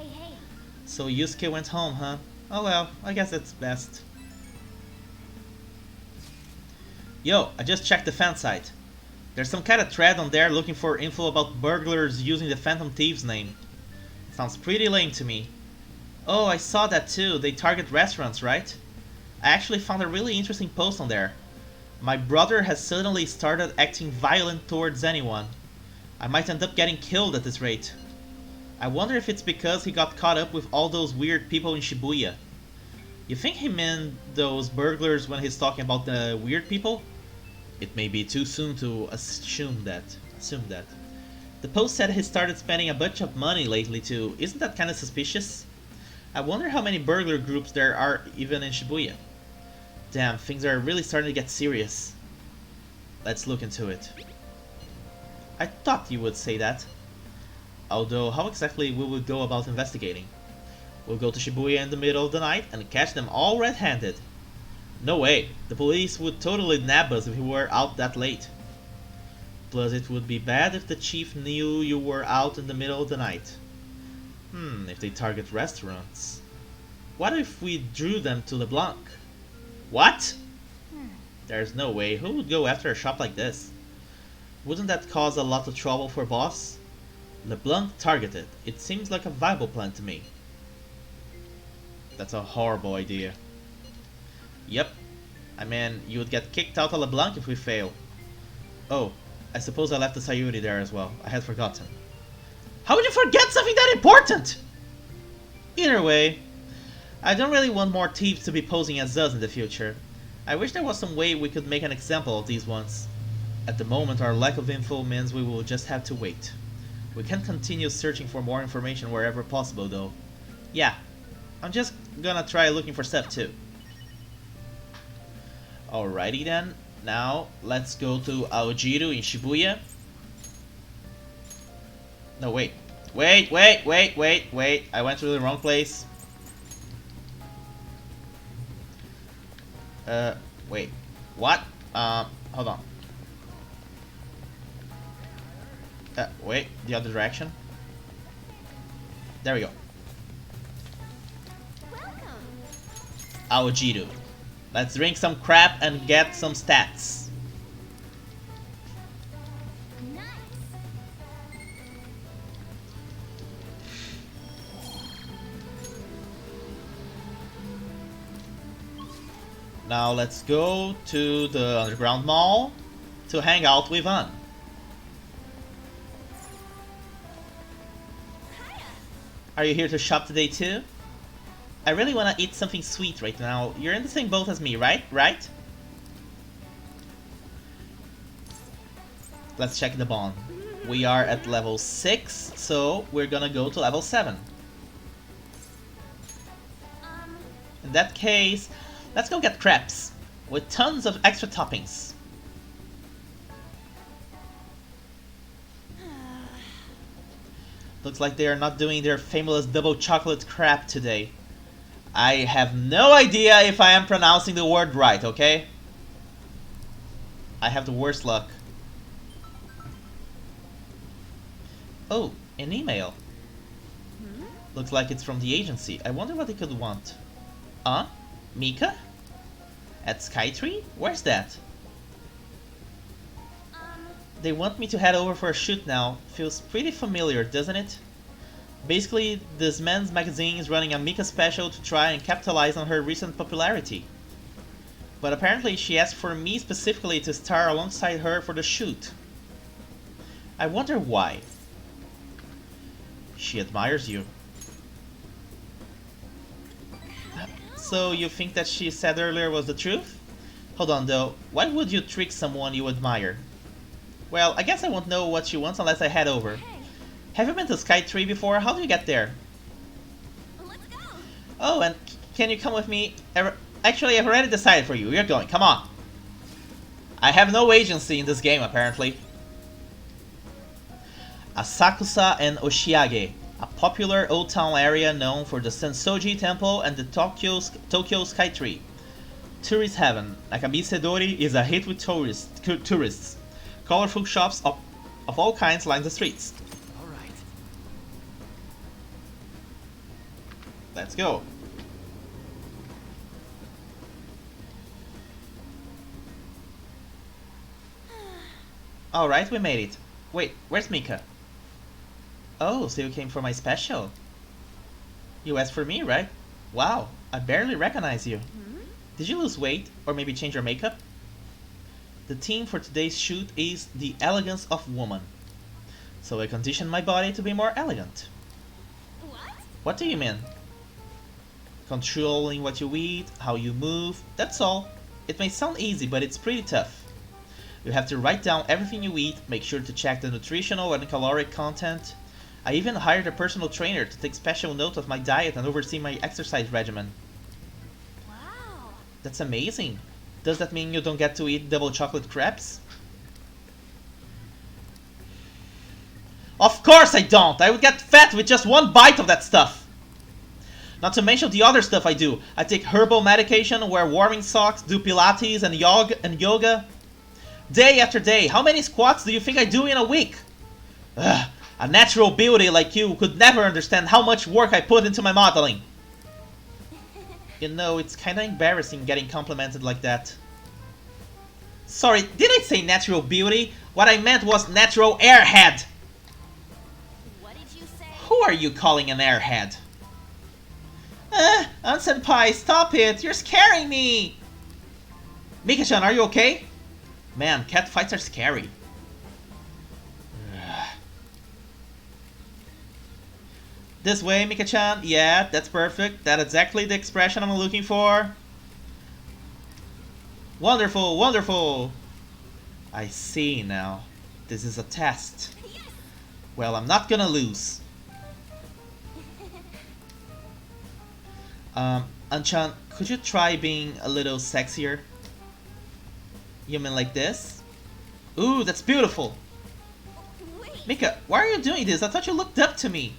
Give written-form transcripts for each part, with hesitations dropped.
Hey. So Yusuke went home, huh? Oh well, I guess that's best. Yo, I just checked the fan site. There's some kind of thread on there looking for info about burglars using the Phantom Thieves name. Sounds pretty lame to me. Oh, I saw that too. They target restaurants, right? I actually found a really interesting post on there. My brother has suddenly started acting violent towards anyone. I might end up getting killed at this rate. I wonder if it's because he got caught up with all those weird people in Shibuya. You think he meant those burglars when he's talking about the weird people? It may be too soon to assume that. The post said he started spending a bunch of money lately too. Isn't that kinda suspicious? I wonder how many burglar groups there are even in Shibuya. Damn, things are really starting to get serious. Let's look into it. I thought you would say that. Although, how exactly will we go about investigating? We'll go to Shibuya in the middle of the night and catch them all red-handed. No way, the police would totally nab us if we were out that late. Plus it would be bad if the chief knew you were out in the middle of the night. If they target restaurants. What if we drew them to LeBlanc? What? There's no way, who would go after a shop like this? Wouldn't that cause a lot of trouble for boss? LeBlanc targeted. It seems like a viable plan to me. That's a horrible idea. Yep. I mean, you would get kicked out of LeBlanc if we fail. Oh, I suppose I left the Sayuri there as well. I had forgotten. How would you forget something that important? Either way, I don't really want more thieves to be posing as us in the future. I wish there was some way we could make an example of these ones. At the moment, our lack of info means we will just have to wait. We can continue searching for more information wherever possible though. Yeah, I'm just gonna try looking for stuff too. Alrighty then, now let's go to Aojiru in Shibuya. No, wait, I went to the wrong place. Wait, what? Hold on. Wait, the other direction. There we go. Aojiru. Let's drink some crap and get some stats. Nice. Now let's go to the underground mall to hang out with Ann. Are you here to shop today too? I really want to eat something sweet right now. You're in the same boat as me, right? Let's check the bond. We are at level 6, so we're gonna go to level 7. In that case, let's go get crepes with tons of extra toppings. Looks like they are not doing their famous double chocolate crepe today. I have no idea if I am pronouncing the word right, okay? I have the worst luck. Oh, an email. Looks like it's from the agency. I wonder what they could want. Mika? At Skytree? Where's that? They want me to head over for a shoot now. Feels pretty familiar, doesn't it? Basically, this men's magazine is running a Mika special to try and capitalize on her recent popularity. But apparently she asked for me specifically to star alongside her for the shoot. I wonder why. She admires you. So you think that she said earlier was the truth? Hold on though, why would you trick someone you admire? Well, I guess I won't know what she wants unless I head over. Have you been to Skytree before? How do you get there? Let's go. Oh, and can you come with me? Actually, I've already decided for you. You're going. Come on. I have no agency in this game, apparently. Asakusa and Oshiage, a popular old town area known for the Sensoji Temple and the Tokyo Skytree. Tourist heaven, Nakamise-dori is a hit with tourists. Colorful shops of all kinds line the streets. Let's go. Alright, we made it. Wait, where's Mika? Oh, so you came for my special? You asked for me, right? Wow, I barely recognize you. Did you lose weight, or maybe change your makeup? The theme for today's shoot is the elegance of woman. So I conditioned my body to be more elegant. What? What do you mean? Controlling what you eat, how you move, that's all. It may sound easy, but it's pretty tough. You have to write down everything you eat, make sure to check the nutritional and caloric content. I even hired a personal trainer to take special note of my diet and oversee my exercise regimen. Wow. That's amazing. Does that mean you don't get to eat double chocolate crepes? Of course I don't! I would get fat with just one bite of that stuff! Not to mention the other stuff I do. I take herbal medication, wear warming socks, do pilates and yoga. Day after day. How many squats do you think I do in a week? Ugh, a natural beauty like you could never understand how much work I put into my modeling. You know, it's kinda embarrassing getting complimented like that. Sorry, did I say natural beauty? What I meant was natural airhead! What did you say? Who are you calling an airhead? Senpai, stop it! You're scaring me! Mika-chan, are you okay? Man, cat fights are scary. This way, Mika-chan. Yeah, that's perfect. That's exactly the expression I'm looking for. Wonderful, wonderful! I see now. This is a test. Yes. Well, I'm not gonna lose. Anchan, could you try being a little sexier? You mean like this? Ooh, that's beautiful! Wait. Mika, why are you doing this? I thought you looked up to me.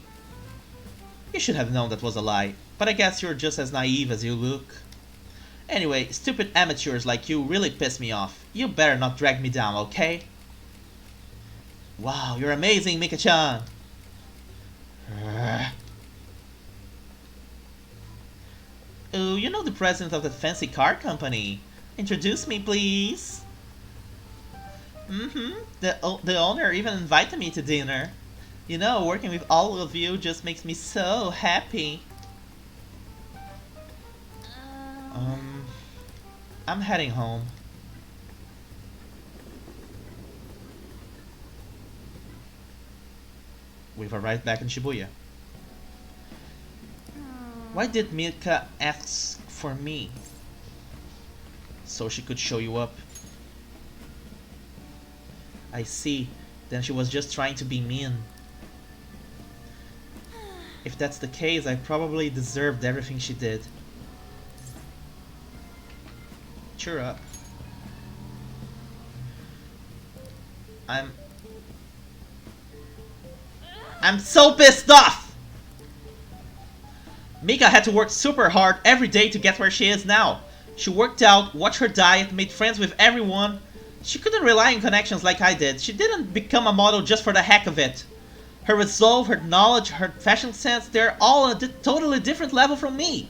You should have known that was a lie, but I guess you're just as naive as you look. Anyway, stupid amateurs like you really piss me off. You better not drag me down, okay? Wow, you're amazing, Mika-chan! Oh, you know the president of the fancy car company. Introduce me, please. The owner even invited me to dinner. You know, working with all of you just makes me so happy. I'm heading home. We've arrived back in Shibuya. Why did Mika ask for me? So she could show you up. I see. Then she was just trying to be mean. If that's the case, I probably deserved everything she did. Cheer up. I'm so pissed off! Mika had to work super hard every day to get where she is now. She worked out, watched her diet, made friends with everyone. She couldn't rely on connections like I did. She didn't become a model just for the heck of it. Her resolve, her knowledge, her fashion sense, they're all on a totally different level from me.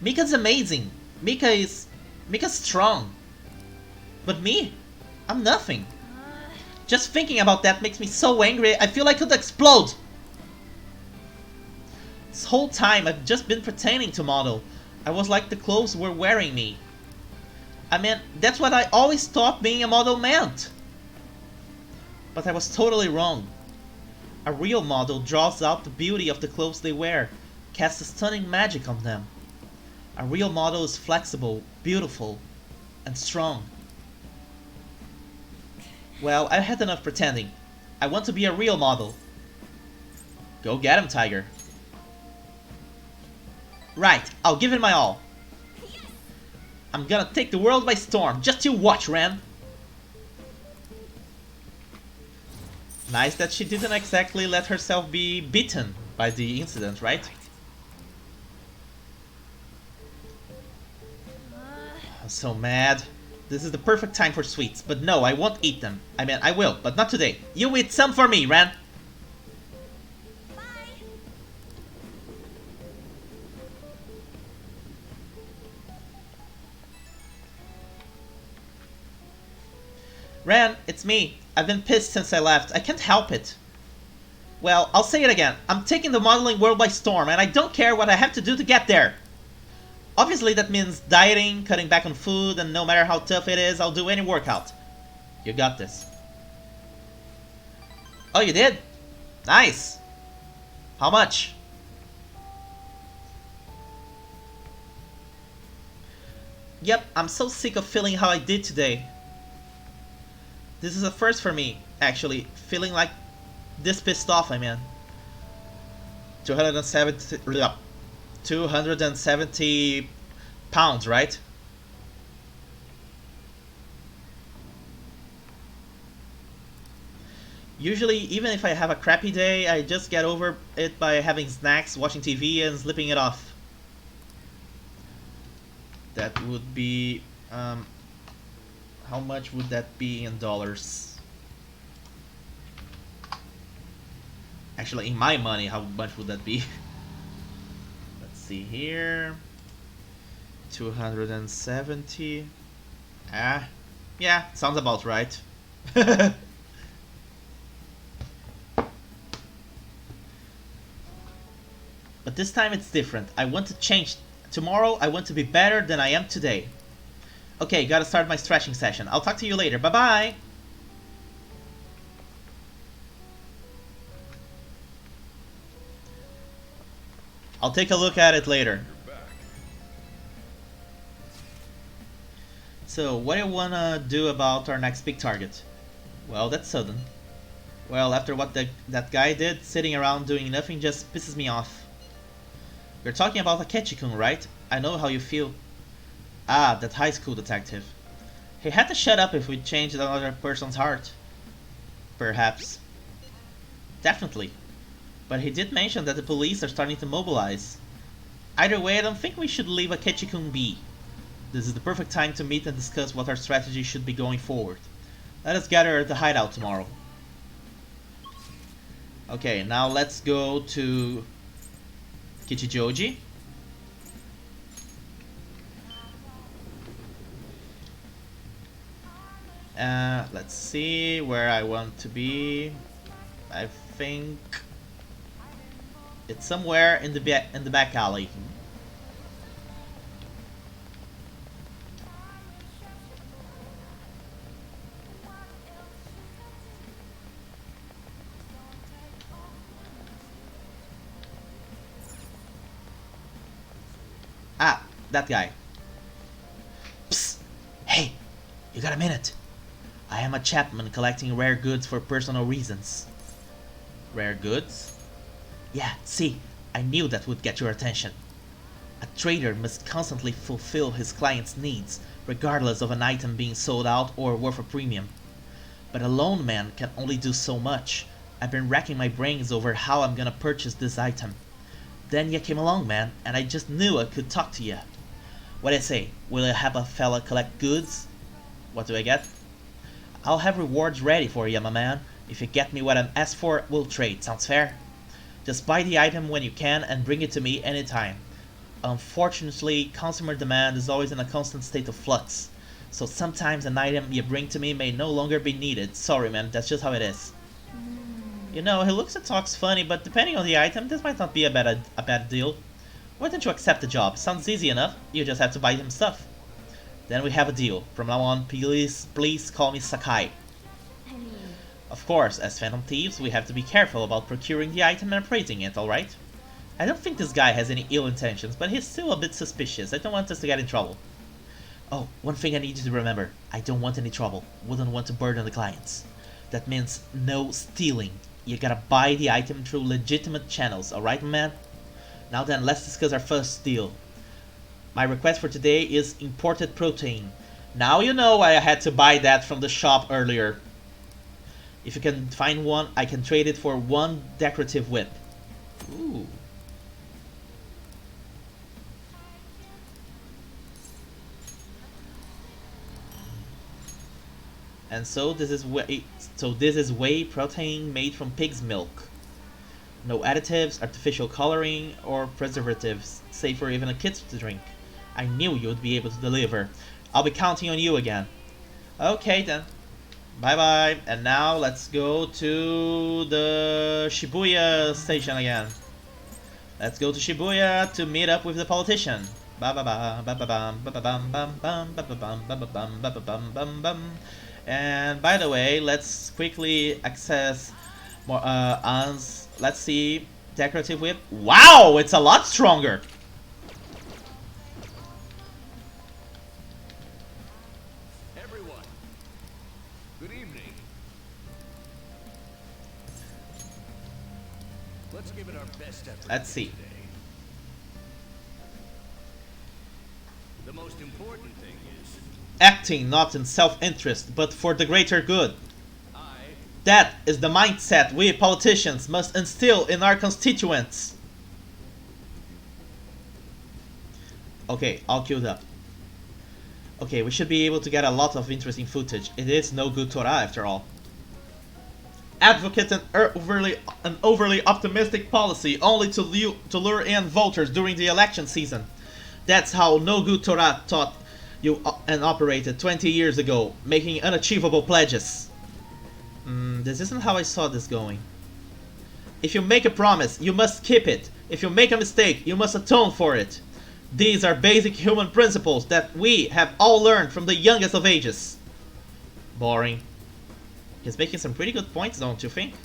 Mika's amazing. Mika's strong. But me? I'm nothing. Just thinking about that makes me so angry, I feel I could explode. This whole time I've just been pretending to model. I was like the clothes were wearing me. I mean, that's what I always thought being a model meant. But I was totally wrong. A real model draws out the beauty of the clothes they wear, casts a stunning magic on them. A real model is flexible, beautiful, and strong. Well, I've had enough pretending. I want to be a real model. Go get him, Tiger. Right, I'll give it my all. I'm gonna take the world by storm. Just you watch, Ren. Nice that she didn't exactly let herself be beaten by the incident, right? I'm so mad. This is the perfect time for sweets, but no, I won't eat them. I mean, I will, but not today. You eat some for me, Ren. Bye. Ren, it's me. I've been pissed since I left. I can't help it. Well, I'll say it again. I'm taking the modeling world by storm, and I don't care what I have to do to get there. Obviously, that means dieting, cutting back on food, and no matter how tough it is, I'll do any workout. You got this. Oh, you did? Nice. How much? Yep, I'm so sick of feeling how I did today. This is a first for me, actually. Feeling like this pissed off, I mean. 270 pounds, right? Usually, even if I have a crappy day, I just get over it by having snacks, watching TV, and sleeping it off. That would be... how much would that be in dollars? Actually, in my money, how much would that be? Let's see here. 270. Ah, yeah, sounds about right. But this time it's different. I want to change. Tomorrow I want to be better than I am today. Okay, gotta start my stretching session. I'll talk to you later. Bye bye! I'll take a look at it later. So, what do you wanna do about our next big target? Well, that's sudden. Well, after what that guy did, sitting around doing nothing just pisses me off. You're talking about Akechi-kun, right? I know how you feel. Ah, that high school detective. He had to shut up if we changed another person's heart. Perhaps. Definitely. But he did mention that the police are starting to mobilize. Either way, I don't think we should leave Akechi-kun be. This is the perfect time to meet and discuss what our strategy should be going forward. Let us gather at the hideout tomorrow. Okay, now let's go to Kichijoji. Let's see where I want to be. I think it's somewhere in the back alley. Ah, that guy. Psst! Hey, you got a minute? I am a Chapman collecting rare goods for personal reasons. Rare goods? Yeah, see, I knew that would get your attention. A trader must constantly fulfill his client's needs, regardless of an item being sold out or worth a premium. But a lone man can only do so much. I've been racking my brains over how I'm gonna purchase this item. Then you came along, man, and I just knew I could talk to you. What I say, will you have a fella collect goods? What do I get? I'll have rewards ready for you, my man. If you get me what I'm asked for, we'll trade. Sounds fair? Just buy the item when you can and bring it to me anytime. Unfortunately, consumer demand is always in a constant state of flux. So sometimes an item you bring to me may no longer be needed. Sorry, man, that's just how it is. You know, he looks and talks funny, but depending on the item, this might not be a bad deal. Why don't you accept the job? Sounds easy enough. You just have to buy him stuff. Then we have a deal. From now on, please call me Sakai. I mean, Of course, as Phantom Thieves, we have to be careful about procuring the item and appraising it, alright? I don't think this guy has any ill intentions, but he's still a bit suspicious. I don't want us to get in trouble. Oh, one thing I need you to remember. I don't want any trouble. Wouldn't want to burden the clients. That means no stealing. You gotta buy the item through legitimate channels, alright, man? Now then, let's discuss our first deal. My request for today is imported protein. Now you know why I had to buy that from the shop earlier. If you can find one, I can trade it for one decorative whip. Ooh. And so this is whey protein made from pig's milk. No additives, artificial coloring, or preservatives, safe for even a kid to drink. I knew you would be able to deliver. I'll be counting on you again. Okay then. Bye bye. And now let's go to the Shibuya station again. Let's go to Shibuya to meet up with the politician. And by the way, let's quickly access more An's. Let's see, decorative whip. Wow, it's a lot stronger. Everyone, good evening. Let's give it our best effort. Let's see. Today. The most important thing is Acting not in self-interest, but for the greater good. I That is the mindset we politicians must instill in our constituents. Okay, all queued up. Okay, we should be able to get a lot of interesting footage. It is no good Torah after all. Advocate an overly optimistic policy only to lure in voters during the election season. That's how no good Torah taught you and operated 20 years ago, making unachievable pledges. This isn't how I saw this going. If you make a promise, you must keep it. If you make a mistake, you must atone for it. These are basic human principles that we have all learned from the youngest of ages. Boring. He's making some pretty good points, don't you think?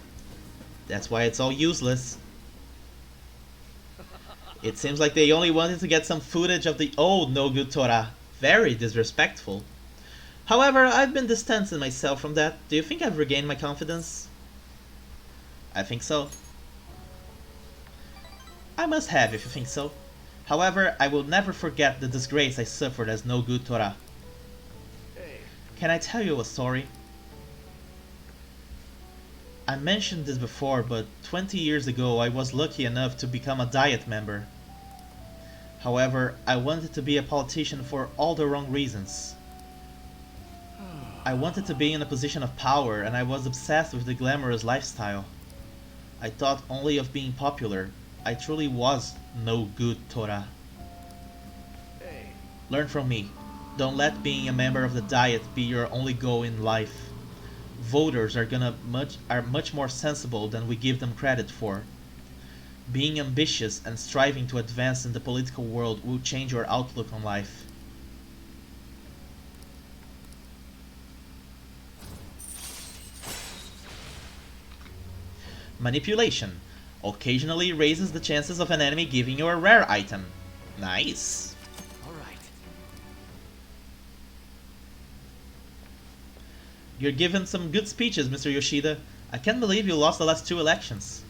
That's why it's all useless. It seems like they only wanted to get some footage of the old no good Torah. Very disrespectful. However, I've been distancing myself from that. Do you think I've regained my confidence? I think so. I must have if you think so. However, I will never forget the disgrace I suffered as no good Torah. hey, Can I tell you a story? I mentioned this before, but 20 years ago I was lucky enough to become a Diet member. However, I wanted to be a politician for all the wrong reasons. I wanted to be in a position of power and I was obsessed with the glamorous lifestyle. I thought only of being popular. I truly was no good Torah. hey, Learn from me. Don't let being a member of the Diet be your only goal in life. Voters are much more sensible than we give them credit for. Being ambitious and striving to advance in the political world will change your outlook on life. Manipulation occasionally raises the chances of an enemy giving you a rare item. Nice. all right. You're giving some good speeches, Mr. Yoshida. I can't believe you lost the last 2 elections.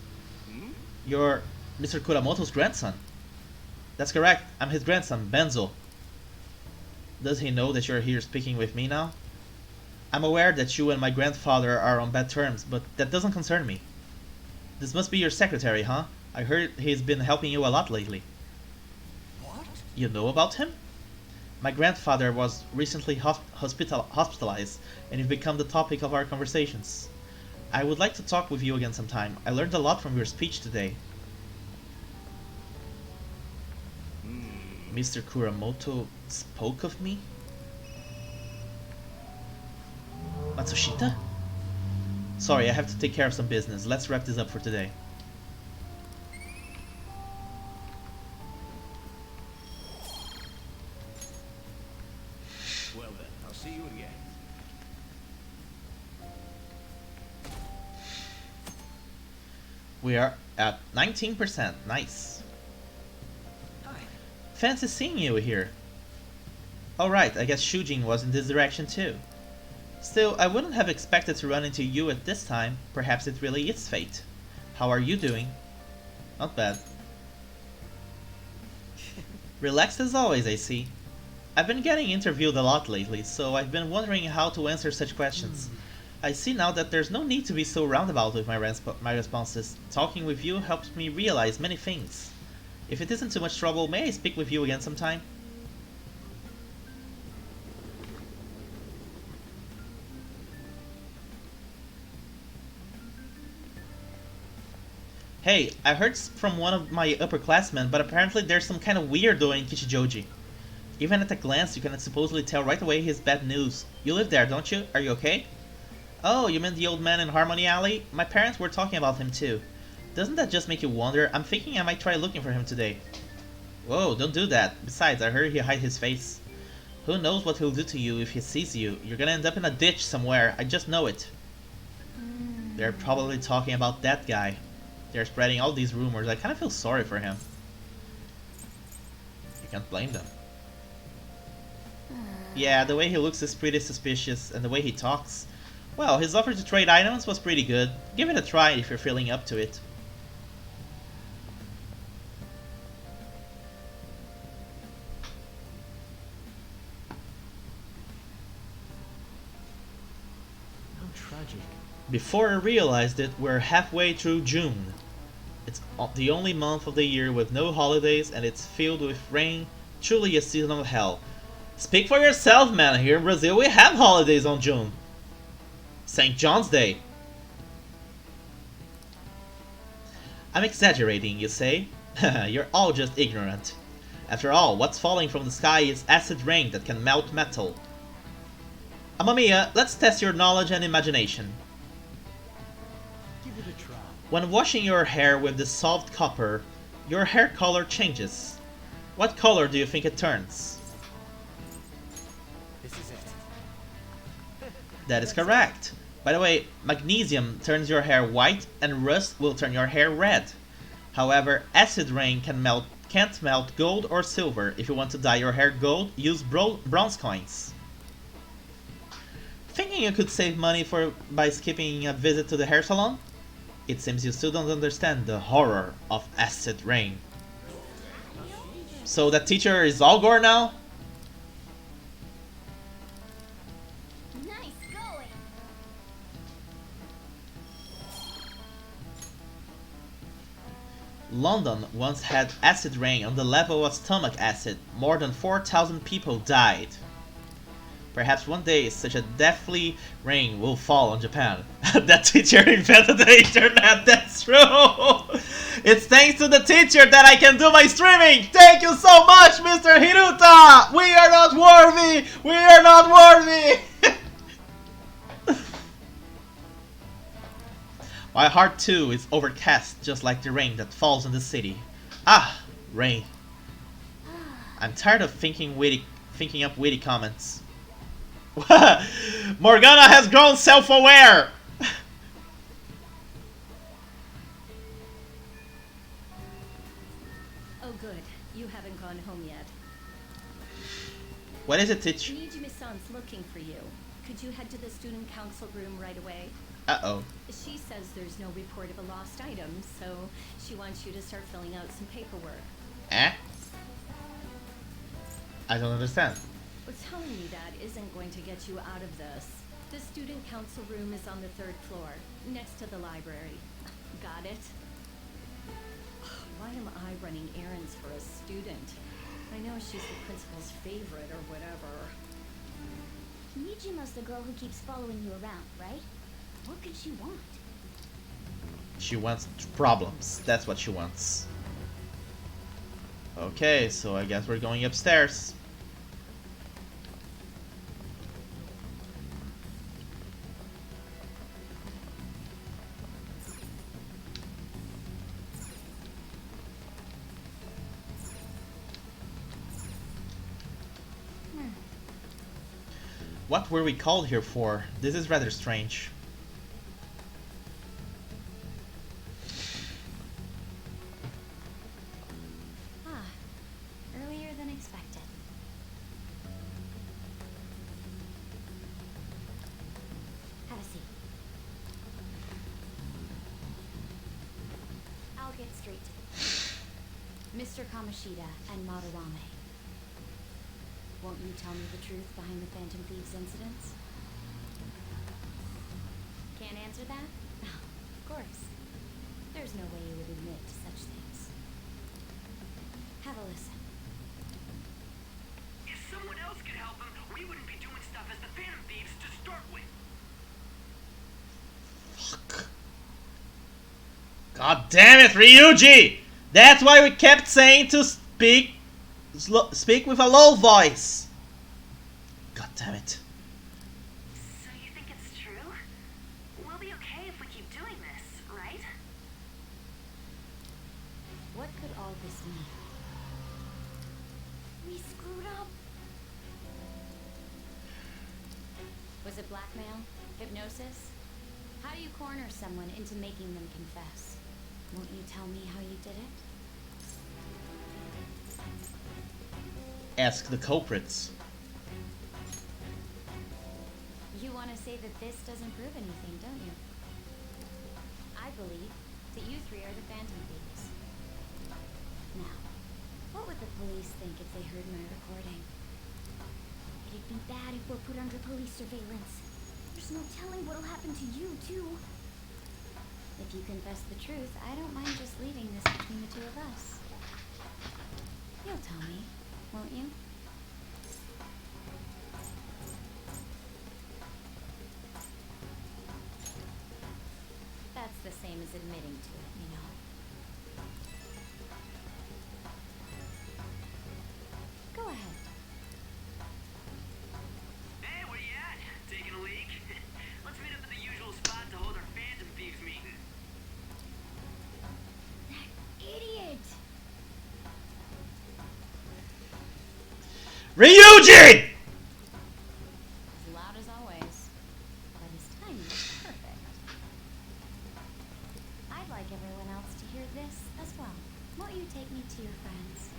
You're Mr. Kuramoto's grandson. That's correct. I'm his grandson, Benzo. Does he know that you're here speaking with me now? I'm aware that you and my grandfather are on bad terms, but that doesn't concern me. This must be your secretary, huh? I heard he's been helping you a lot lately. What? You know about him? My grandfather was recently hospitalized, and you've become the topic of our conversations. I would like to talk with you again sometime. I learned a lot from your speech today. Mr. Kuramoto spoke of me? Matsushita? Sorry, I have to take care of some business. Let's wrap this up for today. Well then, I'll see you again. We are at 19%. Nice. Hi. Fancy seeing you here. Alright, I guess Shujin was in this direction too. Still, I wouldn't have expected to run into you at this time. Perhaps it really is fate. How are you doing? Not bad. Relaxed as always, I see. I've been getting interviewed a lot lately, so I've been wondering how to answer such questions. I see now that there's no need to be so roundabout with my responses. Talking with you helps me realize many things. If it isn't too much trouble, may I speak with you again sometime? Hey, I heard from one of my upperclassmen, but apparently there's some kind of weirdo in Kichijoji. Even at a glance, you can supposedly tell right away his bad news. You live there, don't you? Are you okay? Oh, you mean the old man in Harmony Alley? My parents were talking about him too. Doesn't that just make you wonder? I'm thinking I might try looking for him today. Whoa, don't do that. Besides, I heard he hid his face. Who knows what he'll do to you if he sees you? You're gonna end up in a ditch somewhere. I just know it. They're probably talking about that guy. They're spreading all these rumors. I kind of feel sorry for him. I can't blame them. Yeah, the way he looks is pretty suspicious, and the way he talks. Well, his offer to trade items was pretty good. Give it a try if you're feeling up to it. How tragic. Before I realized it, we're halfway through June. It's the only month of the year with no holidays, and it's filled with rain. Truly a season of hell. Speak for yourself, man. Here in Brazil, we have holidays on June. St. John's Day. I'm exaggerating, you say? You're all just ignorant. After all, what's falling from the sky is acid rain that can melt metal. Mamma mia, let's test your knowledge and imagination. Give it a try. When washing your hair with dissolved copper, your hair color changes. What color do you think it turns? This is it. That is correct. By the way, magnesium turns your hair white and rust will turn your hair red. However, acid rain can't melt gold or silver. If you want to dye your hair gold, use bronze coins. Thinking you could save money by skipping a visit to the hair salon? It seems you still don't understand the horror of acid rain. So that teacher is all gore now? Nice going. London once had acid rain on the level of stomach acid. More than 4,000 people died. Perhaps one day such a deathly rain will fall on Japan. That teacher invented the internet, that's true! It's thanks to the teacher that I can do my streaming! Thank you so much, Mr. Hiruta! We are not worthy! We are not worthy! My heart too is overcast just like the rain that falls in the city. Ah, rain. I'm tired of thinking up witty comments. Morgana has grown self-aware! Oh good, you haven't gone home yet. What is it, Titch? Nijimi-san's looking for you. Could you head to the student council room right away? Uh-oh. She says there's no report of a lost item, so she wants you to start filling out some paperwork. Eh? I don't understand. Well, telling me that isn't going to get you out of this. The student council room is on the 3rd floor, next to the library. Got it? Why am I running errands for a student? I know she's the principal's favorite or whatever. Nijima's the girl who keeps following you around, right? What could she want? She wants problems. That's what she wants. Okay, so I guess we're going upstairs. What were we called here for? This is rather strange. Ah, earlier than expected. Have a seat. I'll get straight to it. Mr. Kamoshida and Madarame. Won't you tell me the truth behind the Phantom Thieves incidents? Can't answer that? No, of course. There's no way you would admit to such things. Have a listen. If someone else could help him, we wouldn't be doing stuff as the Phantom Thieves to start with. Fuck. God damn it, Ryuji! That's why we kept saying to speak with a low voice. God damn it. So you think it's true? could all this mean? We screwed up. Was it blackmail? Hypnosis? How do you corner someone into making them confess? Won't you tell me how you did it? Ask the culprits. You want to say that this doesn't prove anything, don't you? I believe that you three are the Phantom Thieves. Now, what would the police think if they heard my recording? It'd be bad if we're put under police surveillance. There's no telling what'll happen to you, too. If you confess the truth, I don't mind just leaving this between the two of us. You'll tell me, won't you? That's the same as admitting to it, you know. Go ahead. Hey, where you at? Taking a leak? Let's meet up at the usual spot to hold our Phantom Thieves meeting. That idiot! Ryuji! As loud as always. But his timing is perfect. I'd like everyone else to hear this as well. Won't you take me to your friends?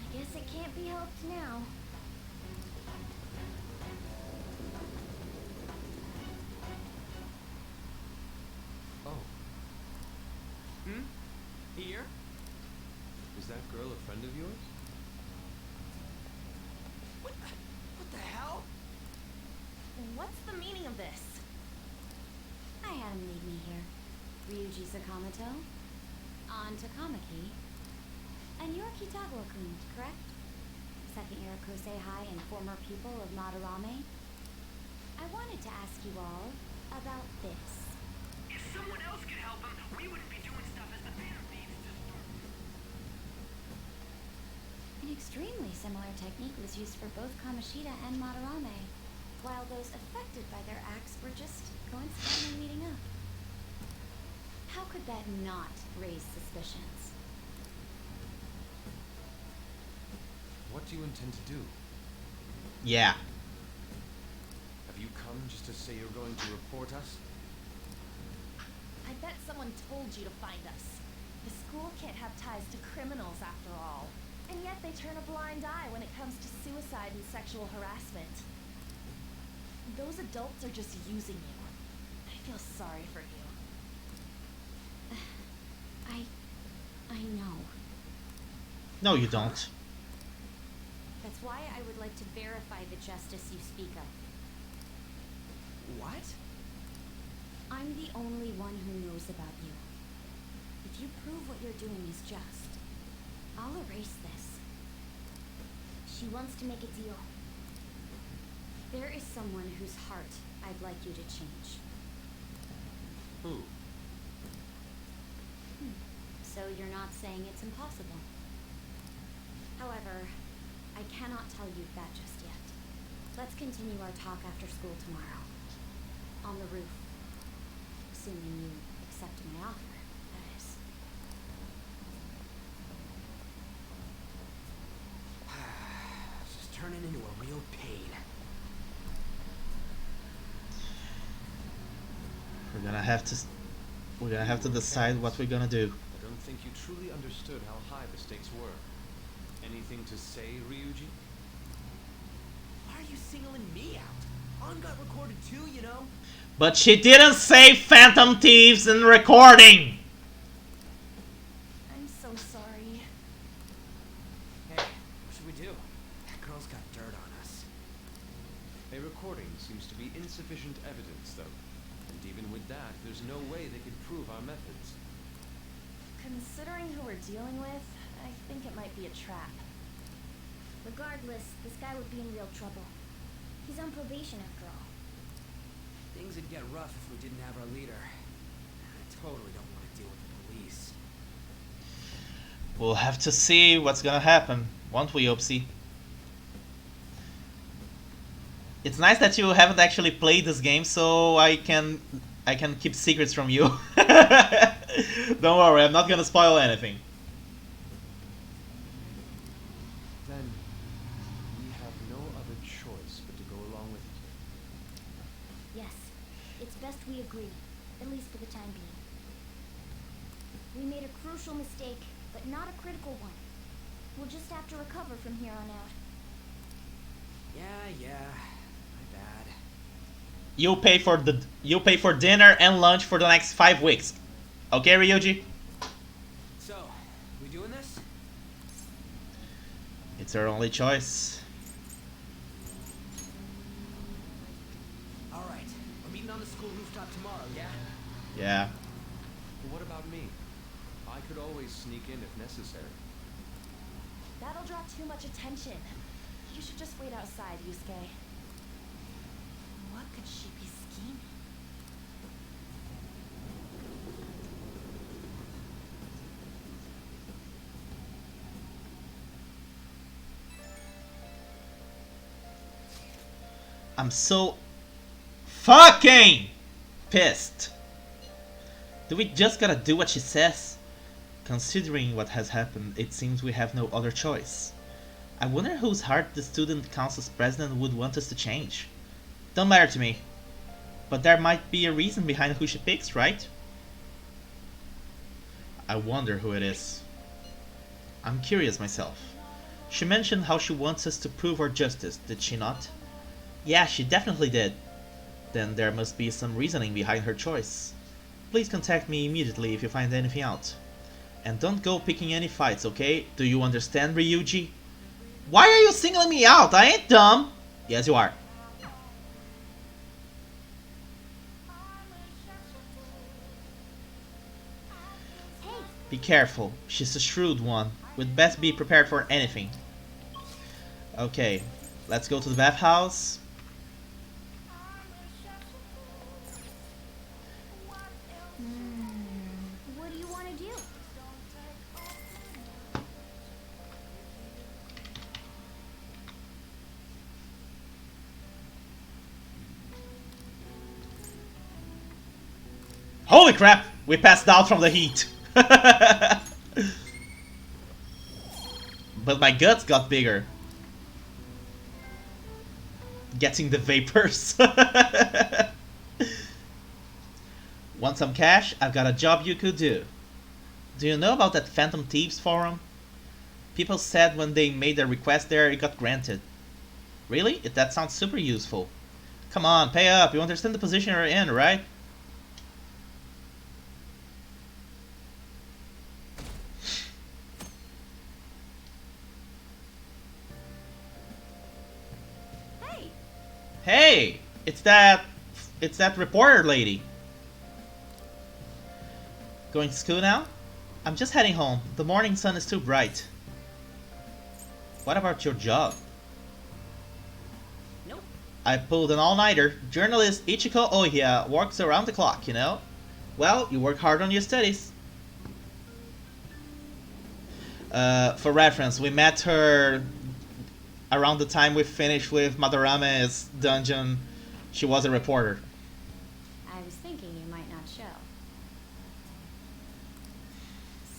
I guess it can't be helped now. Oh. Here? Is that girl a friend of yours? What the hell? What's the meaning of this? I had him lead me here. Ryuji Sakamoto, on Takamaki, and you're Kitagawa-kun, correct? Second year of Kosei High and former pupil of Madarame. I wanted to ask you all about this. If someone else could help him, we wouldn't be doing stuff as the Phantom Thieves to start with. An extremely similar technique was used for both Kamoshida and Madarame, while those affected by their acts were just coincidentally meeting up. How could that not raise suspicions? What do you intend to do? Yeah. Have you come just to say you're going to report us? I bet someone told you to find us. The school can't have ties to criminals after all. And yet they turn a blind eye when it comes to suicide and sexual harassment. Those adults are just using you. I feel sorry for you. I know. No, you don't. That's why I would like to verify the justice you speak of. What? I'm the only one who knows about you. If you prove what you're doing is just, I'll erase this. She wants to make a deal. There is someone whose heart I'd like you to change. Who? So you're not saying it's impossible. However, I cannot tell you that just yet. Let's continue our talk after school tomorrow. On the roof. Assuming you accept my offer, that is. This is turning into a real pain. We're gonna have to decide what we're gonna do. I don't think you truly understood how high the stakes were. Anything to say, Ryuji? Why are you singling me out? On got recorded too, you know? But she didn't say Phantom Thieves in recording! I'm so sorry. Hey, what should we do? That girl's got dirt on us. A recording seems to be insufficient evidence, though. And even with that, there's no way they could prove our methods. Considering who we're dealing with, I think it might be a trap. Regardless, this guy would be in real trouble. He's on probation after all. Things would get rough if we didn't have our leader. I totally don't want to deal with the police. We'll have to see what's gonna happen, won't we, Oopsie? It's nice that you haven't actually played this game, so I can keep secrets from you. Don't worry, I'm not gonna spoil anything. We made a crucial mistake, but not a critical one. We'll just have to recover from here on out. Yeah, my bad. You'll pay for dinner and lunch for the next 5 weeks. Okay, Ryuji? So, we doing this? It's our only choice. Alright, we're meeting on the school rooftop tomorrow, yeah? Yeah. But what about me? I could always sneak in if necessary. That'll draw too much attention. You should just wait outside, Yusuke. What could she be scheming? I'm so fucking pissed. Do we just gotta do what she says? Considering what has happened, it seems we have no other choice. I wonder whose heart the student council's president would want us to change. Don't matter to me. But there might be a reason behind who she picks, right? I wonder who it is. I'm curious myself. She mentioned how she wants us to prove our justice, did she not? Yeah, she definitely did. Then there must be some reasoning behind her choice. Please contact me immediately if you find anything out. And don't go picking any fights, okay? Do you understand, Ryuji? Why are you singling me out? I ain't dumb! Yes, you are. Hey, Be careful. She's a shrewd one. We'd best be prepared for anything. Okay, let's go to the bathhouse. what do you want to do? Holy crap! We passed out from the heat. But my guts got bigger. Getting the vapors. Want some cash? I've got a job you could do. Do you know about that Phantom Thieves forum? People said when they made their request there, it got granted. Really? That sounds super useful. Come on, pay up. You understand the position you're in, right? Hey! Hey! It's that reporter lady. Going to school now? I'm just heading home. The morning sun is too bright. What about your job? Nope. I pulled an all-nighter. Journalist Ichiko Ohiya works around the clock, you know? Well, you work hard on your studies. For reference, we met her around the time we finished with Madarame's dungeon. She was a reporter. I was thinking you might not show.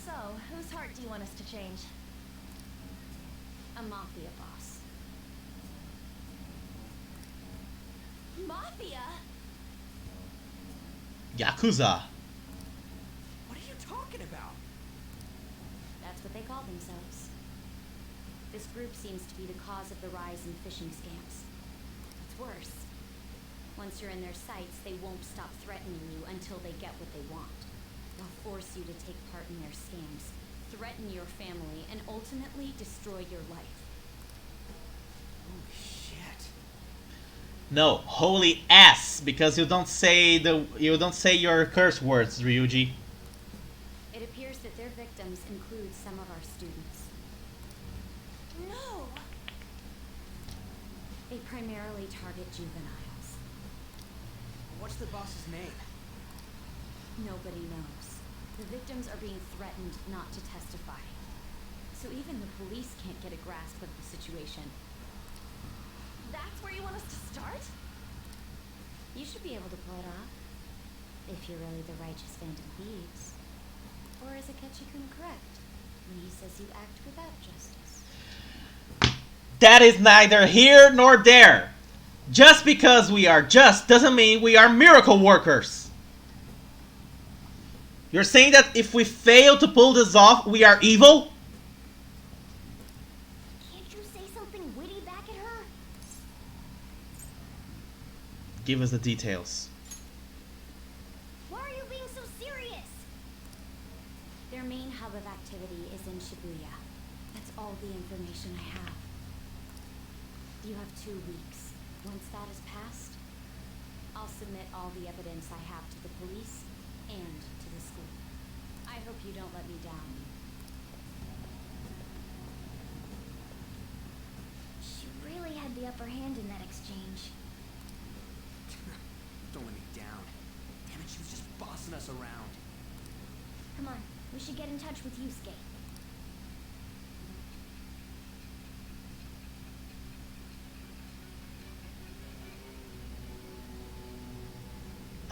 So, whose heart do you want us to change? A mafia boss. Mafia? Yakuza. What are you talking about? That's what they call themselves. This group seems to be the cause of the rise in phishing scams. What's worse, once you're in their sights, they won't stop threatening you until they get what they want. They'll force you to take part in their scams, threaten your family, and ultimately destroy your life. Holy shit. No, holy ass, because you don't say your curse words, Ryuji. It appears that their victims include some of our students. No! They primarily target juveniles. What's the boss's name? Nobody knows. The victims are being threatened not to testify. So even the police can't get a grasp of the situation. That's where you want us to start? You should be able to pull it off. If you're really the righteous Phantom Thieves. Or is it Ketchikun correct when he says you act without justice? That is neither here nor there. Just because we are just doesn't mean we are miracle workers. You're saying that if we fail to pull this off, we are evil? Can't you say something witty back at her? Give us the details. Why are you being so serious? Their main hub of activity is in Shibuya. That's all the information I have. You have 2 weeks. Once that is passed, I'll submit all the evidence I have to the police and to the school. I hope you don't let me down. She really had the upper hand in that exchange. Don't let me down. Damn it, she was just bossing us around. Come on, we should get in touch with Yusuke.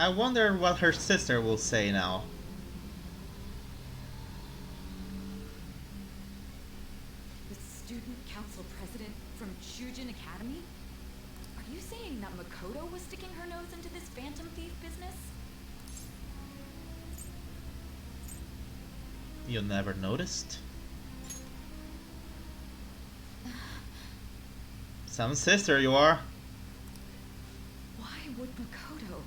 I wonder what her sister will say now. The student council president from Chujin Academy? Are you saying that Makoto was sticking her nose into this phantom thief business? You never noticed? Some sister you are. Why would Makoto?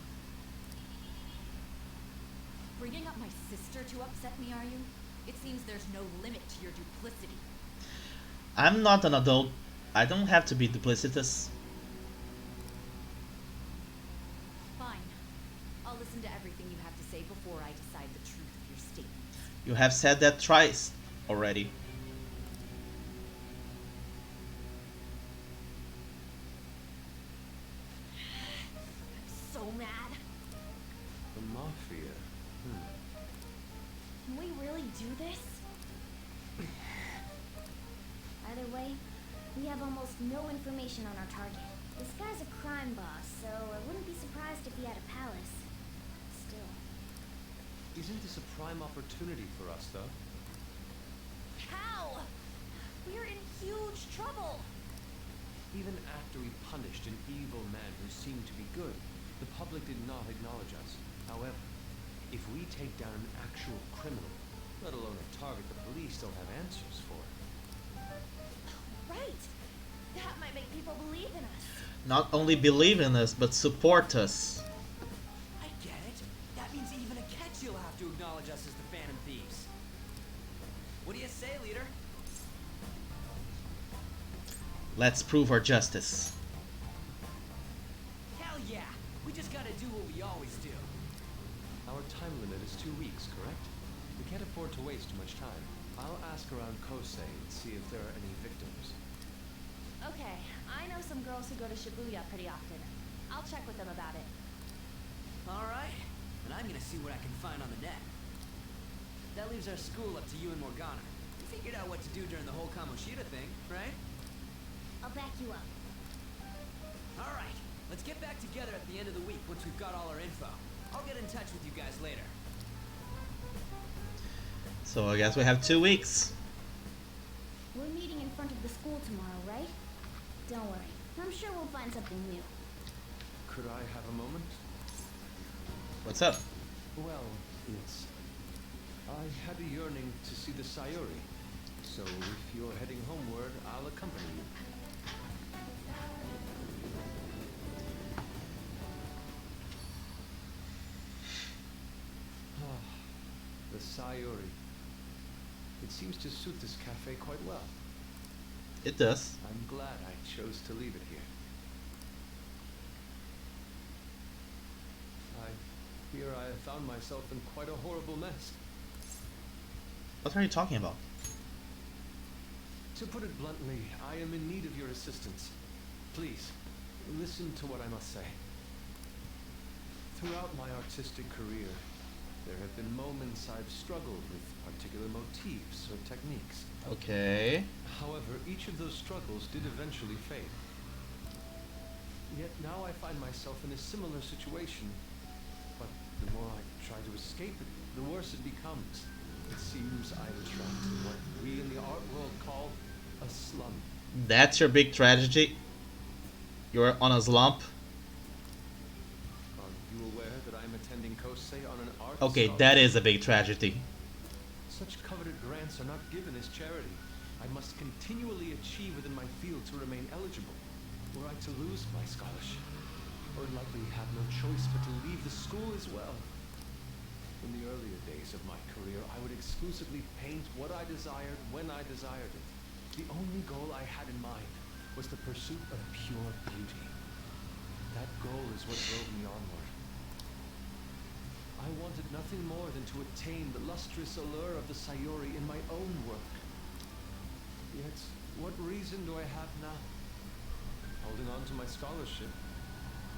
Bringing up my sister to upset me, are you? It seems there's no limit to your duplicity. I'm not an adult. I don't have to be duplicitous. Fine. I'll listen to everything you have to say before I decide the truth of your statements. You have said that twice already. I'm so mad. The Mafia. Can we really do this? Either way, we have almost no information on our target. This guy's a crime boss, so I wouldn't be surprised if he had a palace. Still. Isn't this a prime opportunity for us, though? How? We're in huge trouble. Even after we punished an evil man who seemed to be good, the public did not acknowledge us. However, if we take down an actual criminal, let alone a target the police don't have answers for. Right. That might make people believe in us. Not only believe in us, but support us. I get it. That means even Akechi will have to acknowledge us as the Phantom Thieves. What do you say, leader? Let's prove our justice. Hell yeah! We just gotta do what we always do. Our time limit is 2 weeks, correct? We can't afford to waste too much time. I'll ask around Kosei and see if there are any victims. Okay, I know some girls who go to Shibuya pretty often. I'll check with them about it. Alright, and I'm gonna see what I can find on the net. That leaves our school up to you and Morgana. You figured out what to do during the whole Kamoshida thing, right? I'll back you up. Alright, let's get back together at the end of the week once we've got all our info. I'll get in touch with you guys later. So I guess we have 2 weeks. We're meeting in front of the school tomorrow, right? Don't worry. I'm sure we'll find something new. Could I have a moment? What's up? Well, it's... I had a yearning to see the Sayuri. So if you're heading homeward, I'll accompany you. The Sayuri. It seems to suit this cafe quite well. It does. I'm glad I chose to leave it here. I fear I have found myself in quite a horrible mess. What are you talking about? To put it bluntly, I am in need of your assistance. Please, listen to what I must say. Throughout my artistic career, there have been moments I've struggled with particular motifs or techniques. Okay. However, each of those struggles did eventually fade. Yet now I find myself in a similar situation. But the more I try to escape it, the worse it becomes. It seems I am trapped in what we in the art world call a slum. That's your big tragedy? You're on a slump? Are you aware that I am attending Kosei on an art art Okay, scholarship. that is a big tragedy. Such coveted grants are not given as charity. I must continually achieve within my field to remain eligible. Were I to lose my scholarship, I would likely have no choice but to leave the school as well. In the earlier days of my career, I would exclusively paint what I desired when I desired it. The only goal I had in mind was the pursuit of pure beauty. That goal is what drove me onward. I wanted nothing more than to attain the lustrous allure of the Sayuri in my own work. Yet, what reason do I have now? Holding on to my scholarship,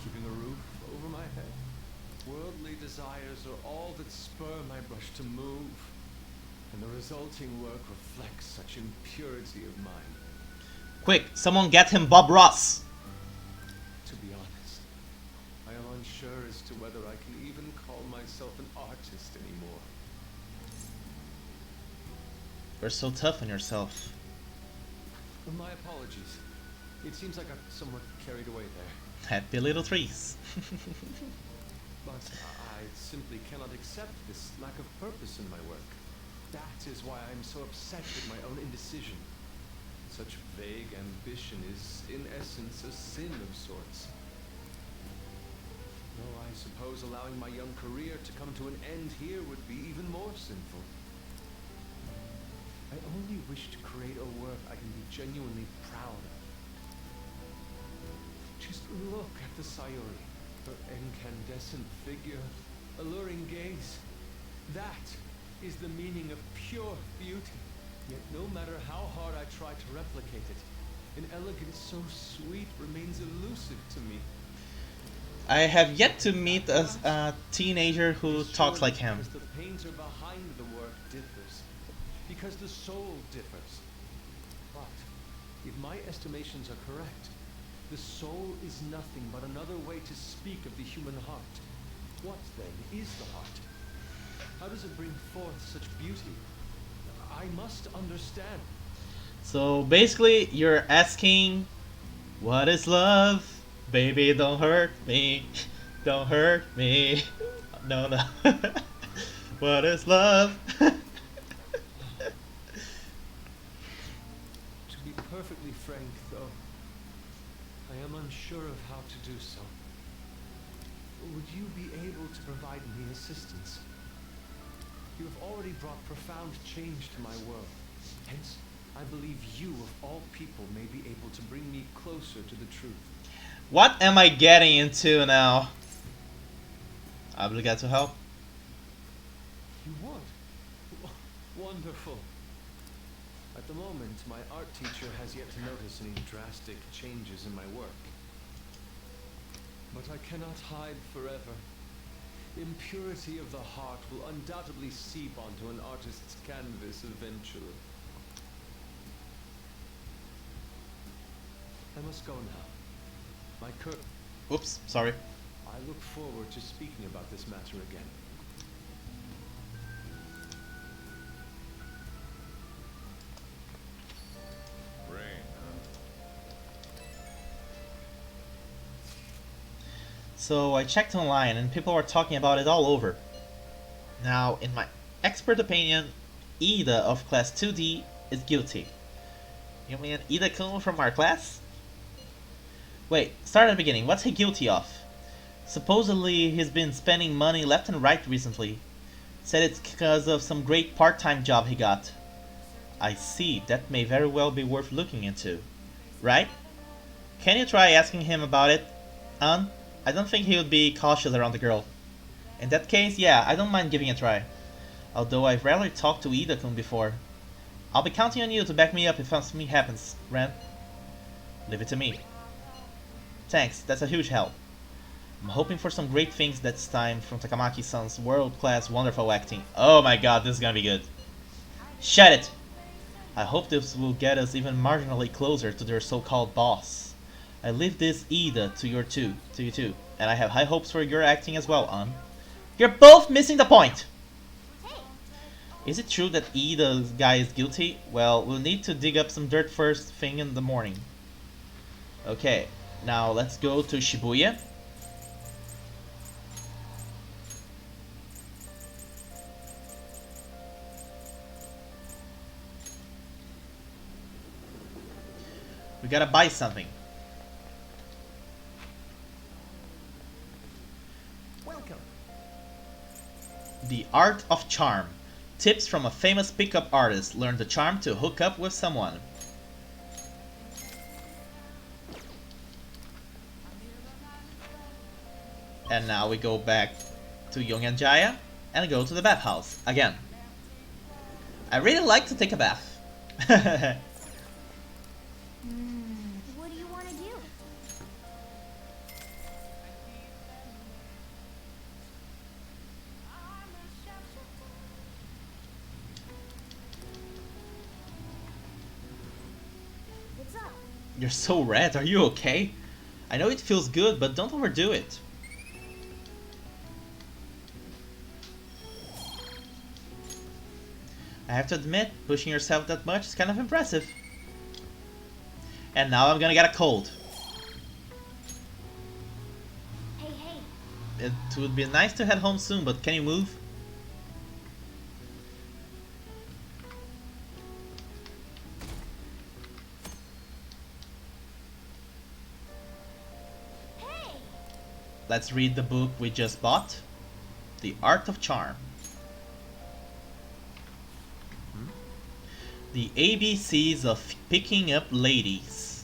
keeping a roof over my head. Worldly desires are all that spur my brush to move, and the resulting work reflects such impurity of mind. Quick, someone get him Bob Ross! To be honest, I am unsure as to whether I can even call myself an artist anymore. You're so tough on yourself. My apologies. It seems I got somewhat carried away there. Happy little trees. But I simply cannot accept this lack of purpose in my work. That is why I am so upset with my own indecision. Such vague ambition is, in essence, a sin of sorts. Though I suppose allowing my young career to come to an end here would be even more sinful. I only wish to create a work I can be genuinely proud of. Just look at the Sayuri. Her incandescent figure, alluring gaze. That is the meaning of pure beauty. Yet no matter how hard I try to replicate it, an elegance so sweet remains elusive to me. I have yet to meet a teenager who talks like him. Because the painter behind the work differs. Because the soul differs. But if my estimations are correct, the soul is nothing but another way to speak of the human heart. What then is the heart? How does it bring forth such beauty? I must understand. So basically, you're asking, what is love? Baby, don't hurt me. Don't hurt me. No, no. What is love? To be perfectly frank, though, I am unsure of how to do so. Would you be able to provide me assistance? You have already brought profound change to my world. Hence, I believe you, of all people, may be able to bring me closer to the truth. What am I getting into now? I'll be glad to help. You would? Wonderful. At the moment, my art teacher has yet to notice any drastic changes in my work. But I cannot hide forever. Impurity of the heart will undoubtedly seep onto an artist's canvas eventually. I must go now. My Oops, sorry. I look forward to speaking about this matter again. Rain, So I checked online and people are talking about it all over. Now, in my expert opinion, Ida of class 2D is guilty. You mean Ida-kun from our class? Wait, start at the beginning. What's he guilty of? Supposedly, he's been spending money left and right recently. Said it's because of some great part-time job he got. I see, that may very well be worth looking into. Right? Can you try asking him about it, Ann? I don't think he would be cautious around the girl. In that case, yeah, I don't mind giving it a try. Although I've rarely talked to Ida-kun before. I'll be counting on you to back me up if something happens, Ren. Leave it to me. Thanks, that's a huge help. I'm hoping for some great things this time from Takamaki-san's world-class wonderful acting. Oh my god, this is gonna be good. Shut it! I hope this will get us even marginally closer to their so-called boss. I leave this Ida to you too, and I have high hopes for your acting as well, Ann. You're both missing the point! Is it true that Ida's guy is guilty? Well, we'll need to dig up some dirt first thing in the morning. Okay, now let's go to Shibuya. We gotta buy something. Welcome. The Art of Charm. Tips from a famous pickup artist. Learn the charm to hook up with someone. And now we go back to Young and Jaya and go to the bathhouse again. I really like to take a bath. What do you want to do? What's up? You're so red, are you okay? I know it feels good, but don't overdo it. I have to admit, pushing yourself that much is kind of impressive. And now I'm gonna get a cold. Hey, hey. It would be nice to head home soon, but can you move? Hey! Let's read the book we just bought. The Art of Charm. The ABCs of Picking Up Ladies.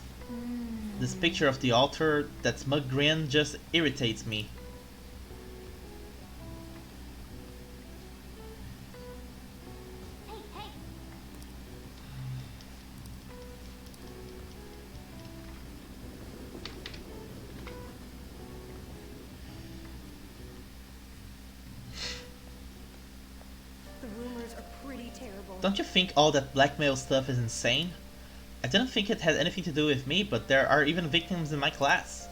This picture of the altar, that smug grin, just irritates me. Hey, hey! The rumors are pretty terrible. Don't you think all that blackmail stuff is insane? I didn't think it had anything to do with me, but there are even victims in my class.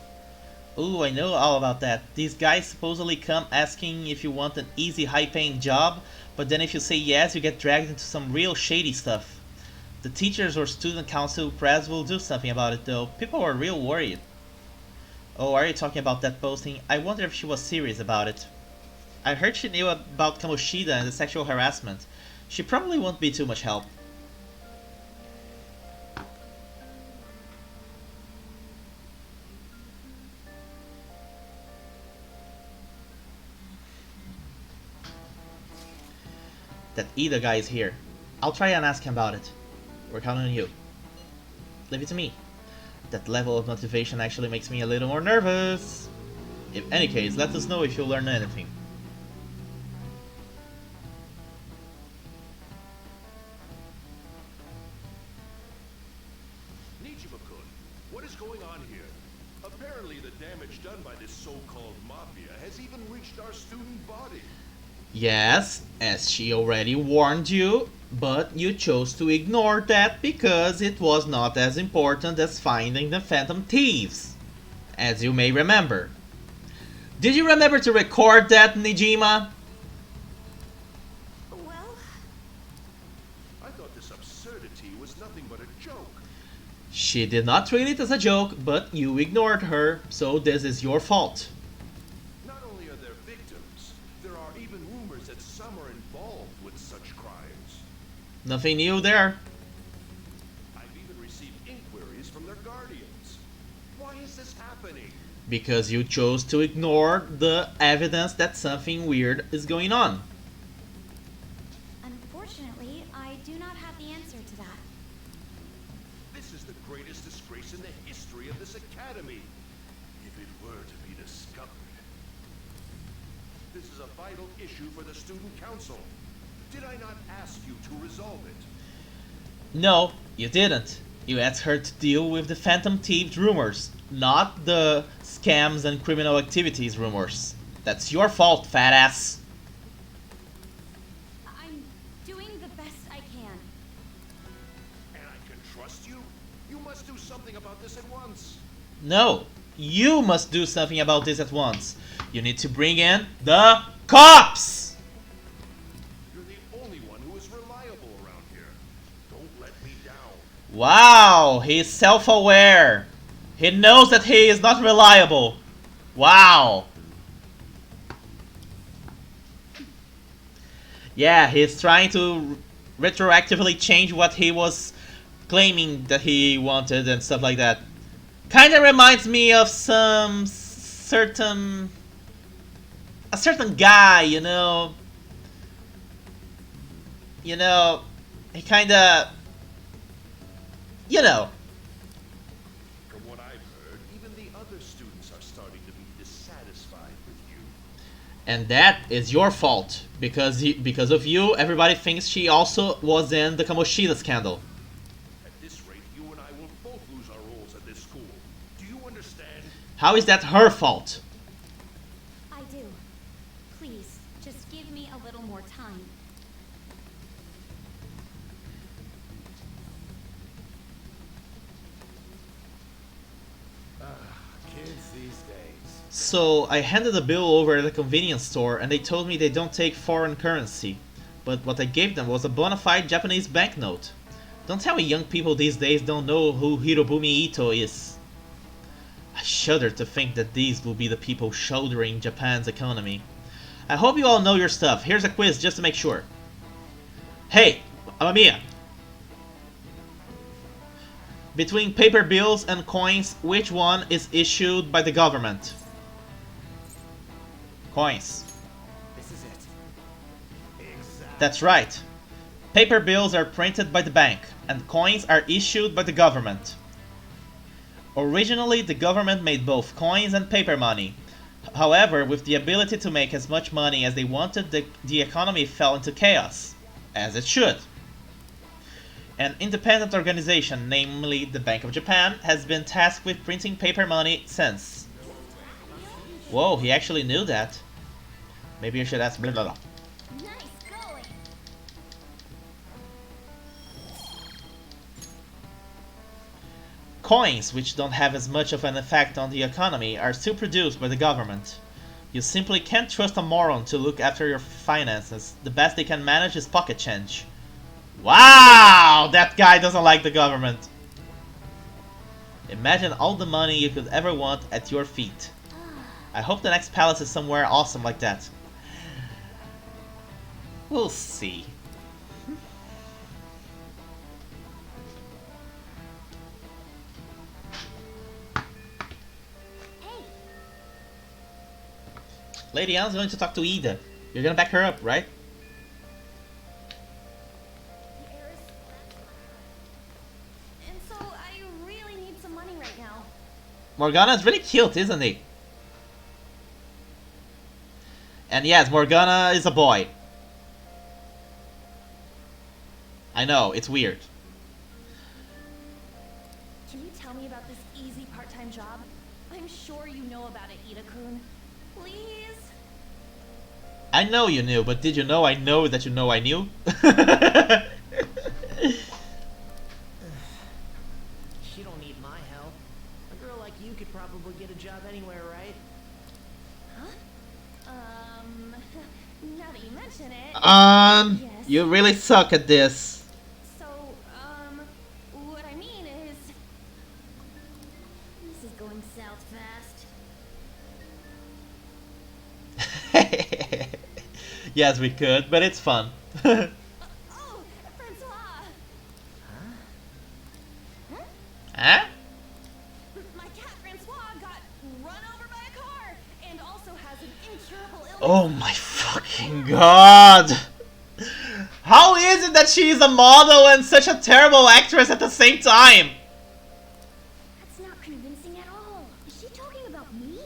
Ooh, I know all about that. These guys supposedly come asking if you want an easy, high-paying job, but then if you say yes, you get dragged into some real shady stuff. The teachers or student council press will do something about it though. People are real worried. Oh, are you talking about that posting? I wonder if she was serious about it. I heard she knew about Kamoshida and the sexual harassment. She probably won't be too much help. That Ida guy is here. I'll try and ask him about it. We're counting on you. Leave it to me. That level of motivation actually makes me a little more nervous. In any case, let us know if you learn anything. Nijima-kun, what is going on here? Apparently the damage done by this so-called mafia has even reached our student body. Yes, as she already warned you, but you chose to ignore that because it was not as important as finding the Phantom Thieves, as you may remember. Did you remember to record that, Nijima? Well, I thought this absurdity was nothing but a joke. She did not treat it as a joke, but you ignored her, so this is your fault. Not only are there victims, there are even rumors that some are involved with such crimes. Nothing new there. I've even received inquiries from their guardians. Why is this happening? Because you chose to ignore the evidence that something weird is going on. Unfortunately, I do not have the answer to that. This is the greatest disgrace in the history of this academy. If it were to be discovered. This is a vital issue for the student council. Did I not ask you to resolve it? No, you didn't. You asked her to deal with the Phantom Thieves rumors, not the scams and criminal activities rumors. That's your fault, fat ass. I'm doing the best I can. And I can trust you? You must do something about this at once. No, you must do something about this at once. You need to bring in the cops! You're the only one who is reliable around here. Don't let me down. Wow, he's self-aware. He knows that he is not reliable. Wow. Yeah, he's trying to retroactively change what he was claiming that he wanted and stuff like that. Kind of reminds me of a certain guy, you know, he kind of, you know. From what I've heard, even the other students are starting to be dissatisfied with you. And that is your fault, because of you, everybody thinks she also was in the Kamoshida scandal. At this rate, you and I will both lose our roles at this school. Do you understand? How is that her fault? I do. Please, just give me a little more time. Kids these days. So I handed the bill over at the convenience store and they told me they don't take foreign currency. But what I gave them was a bona fide Japanese banknote. Don't tell me young people these days don't know who Hirobumi Ito is. I shudder to think that these will be the people shouldering Japan's economy. I hope you all know your stuff. Here's a quiz just to make sure. Hey, Amamiya. Between paper bills and coins, which one is issued by the government? Coins. This is it. Exactly. That's right. Paper bills are printed by the bank, and coins are issued by the government. Originally, the government made both coins and paper money. However, with the ability to make as much money as they wanted, the economy fell into chaos. As it should. An independent organization, namely the Bank of Japan, has been tasked with printing paper money since. Whoa, he actually knew that. Maybe I should ask blah blah blah. Nice going. Coins, which don't have as much of an effect on the economy, are still produced by the government. You simply can't trust a moron to look after your finances. The best they can manage is pocket change. Wow! That guy doesn't like the government. Imagine all the money you could ever want at your feet. I hope the next palace is somewhere awesome like that. We'll see. Hey, Lady Anne's going to talk to Ida. You're gonna back her up, right? and so I really need some money right now. Morgana's really cute, isn't he? And yes, Morgana is a boy. I know, it's weird. Can you tell me about this easy part-time job? I'm sure you know about it, Ida-kun. Please? I know you knew, but did you know I know that you know I knew? You don't need my help. A girl like you could probably get a job anywhere, right? Now that you mention it. Yes. You really suck at this. So, what I mean is... This is going south fast. Yes, we could, but it's fun. Oh, Francois! Huh? My cat Francois got run over by a car and also has an incurable illness. Oh my fucking god! How is it that she is a model and such a terrible actress at the same time? That's not convincing at all. Is she talking about me?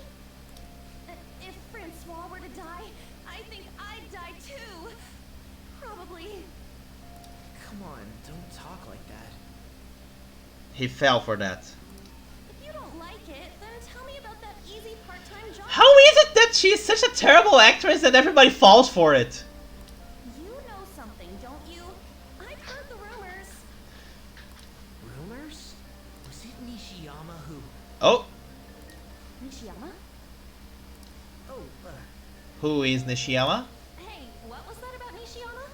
If Francois were to die, I think I'd die too. Probably. Come on, don't talk like that. He fell for that. If you don't like it, then tell me about that easy part-time job. How is it that she is such a terrible actress and everybody falls for it? You know something, don't you? I've heard the rumors. Rumors? Was it Nishiyama who... Oh, Nishiyama? Oh, who is Nishiyama? Hey, what was that about Nishiyama?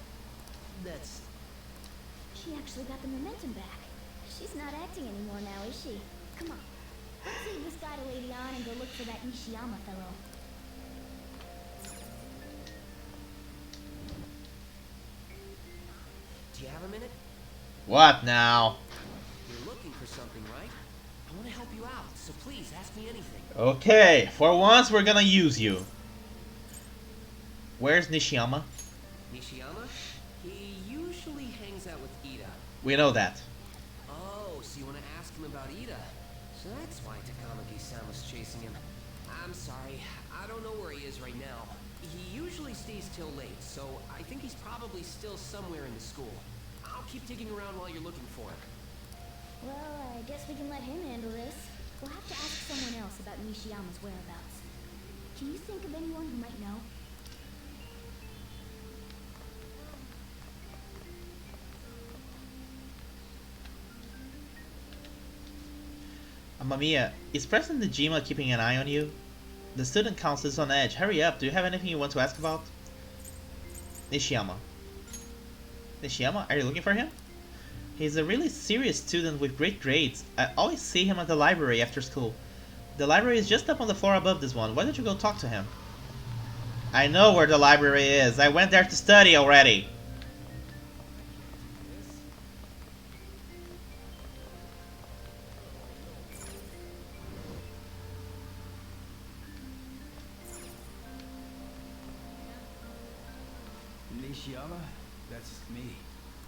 that's... She actually got the momentum back. She's not acting anymore now, is she? Come on. Let's leave this guy to Lady On and go look for that Nishiyama fellow. Do you have a minute? What now? something, right? I want to help you out, so please ask me anything. Okay, for once we're gonna use you. Where's Nishiyama? Nishiyama? He usually hangs out with Ida. We know that. Oh, so you want to ask him about Ida? So that's why Takamaki-san was chasing him. I'm sorry, I don't know where he is right now. He usually stays till late, so I think he's probably still somewhere in the school. I'll keep digging around while you're looking for him. Well, I guess we can let him handle this. We'll have to ask someone else about Nishiyama's whereabouts. Can you think of anyone who might know? Mamiya, is President Najima keeping an eye on you? The student council is on edge. Hurry up, do you have anything you want to ask about? Nishiyama. Nishiyama, are you looking for him? He's a really serious student with great grades. I always see him at the library after school. The library is just up on the floor above this one. Why don't you go talk to him? I know where the library is. I went there to study already. Nishiyama, that's me.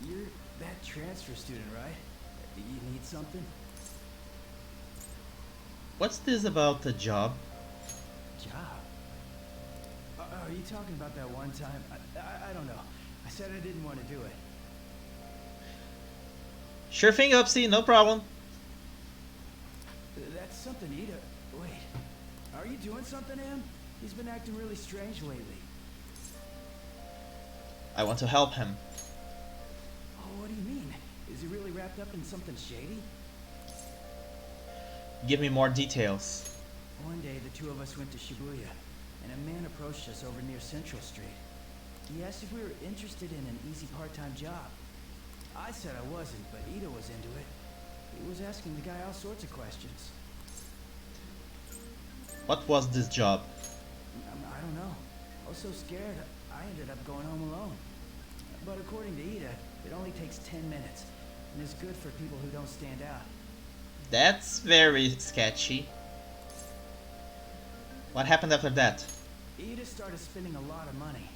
You're that transfer student, right? You need something? What's this about the job? Job? Are you talking about that one time? I don't know. I said I didn't want to do it. Sure thing, Upsy, no problem. That's something Ida... Wait. Are you doing something to him? He's been acting really strange lately. I want to help him. Oh, what do you mean? Is he really wrapped up in something shady? Give me more details. One day, the two of us went to Shibuya, and a man approached us over near Central Street. He asked if we were interested in an easy part-time job. I said I wasn't, but Ida was into it. He was asking the guy all sorts of questions. What was this job? I don't know. I was so scared, I ended up going home alone. But according to Ida, it only takes 10 minutes, and is good for people who don't stand out. That's very sketchy. What happened after that? Ida started spending a lot of money.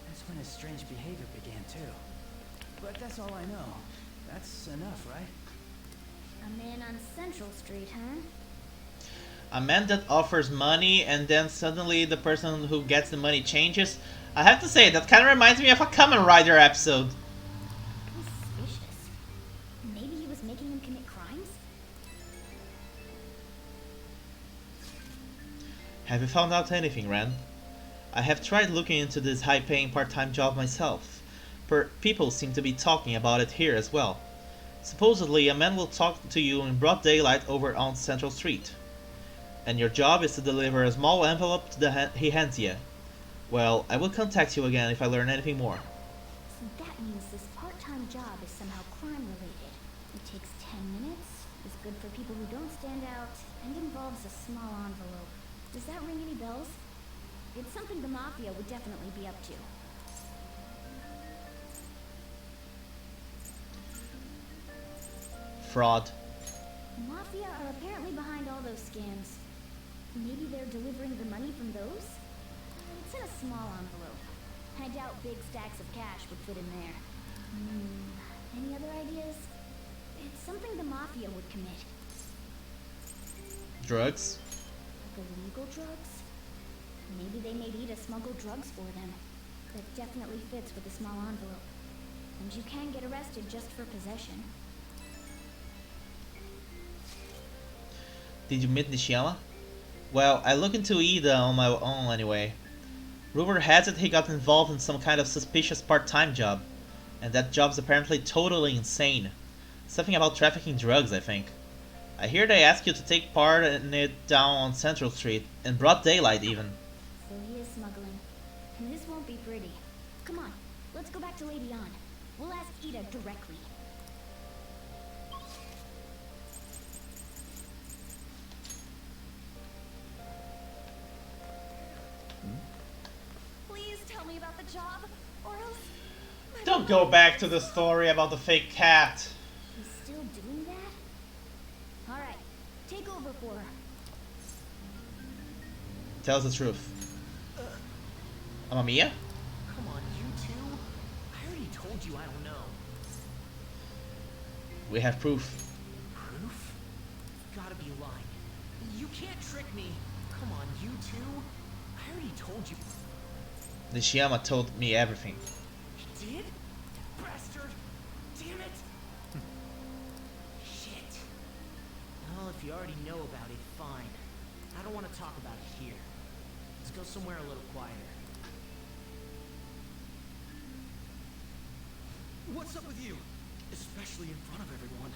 That's when his strange behavior began too. But that's all I know. That's enough, right? A man on Central Street, huh? A man that offers money and then suddenly the person who gets the money changes? I have to say, that kind of reminds me of a Kamen Rider episode. Suspicious. Maybe he was making him commit crimes? Have you found out anything, Ren? I have tried looking into this high-paying part-time job myself. People seem to be talking about it here as well. Supposedly, a man will talk to you in broad daylight over on Central Street. And your job is to deliver a small envelope to he hands you. Well, I will contact you again if I learn anything more. So that means this part-time job is somehow crime-related. It takes 10 minutes, is good for people who don't stand out, and involves a small envelope. Does that ring any bells? It's something the Mafia would definitely be up to. Fraud. The Mafia are apparently behind all those scams. Maybe they're delivering the money from those? It's in a small envelope. I doubt big stacks of cash would fit in there. Any other ideas? It's something the Mafia would commit. Drugs? Illegal drugs? Maybe they made Ida smuggle drugs for them. That definitely fits with the small envelope. And you can get arrested just for possession. Did you meet Nishiyama? Well, I looked into Ida on my own anyway. Rumor has it he got involved in some kind of suspicious part-time job. And that job's apparently totally insane. Something about trafficking drugs, I think. I hear they ask you to take part in it down on Central Street, in broad daylight even. So he is smuggling. And this won't be pretty. Come on, let's go back to Lady An. We'll ask Ida directly. Please tell me about the job, or else... Don't go back to the story about the fake cat. He's still doing that? take over for her. Tell us the truth. Mamma Mia? Come on, you two. I already told you I don't know. We have proof. Proof? Gotta be lying. You can't trick me. Come on, you two. I already told you. Nishiyama told me everything. You did? Bastard! Damn it! Shit. Well, if you already know about it, fine. I don't want to talk about it here. Let's go somewhere a little quieter. What's up with you? Especially in front of everyone.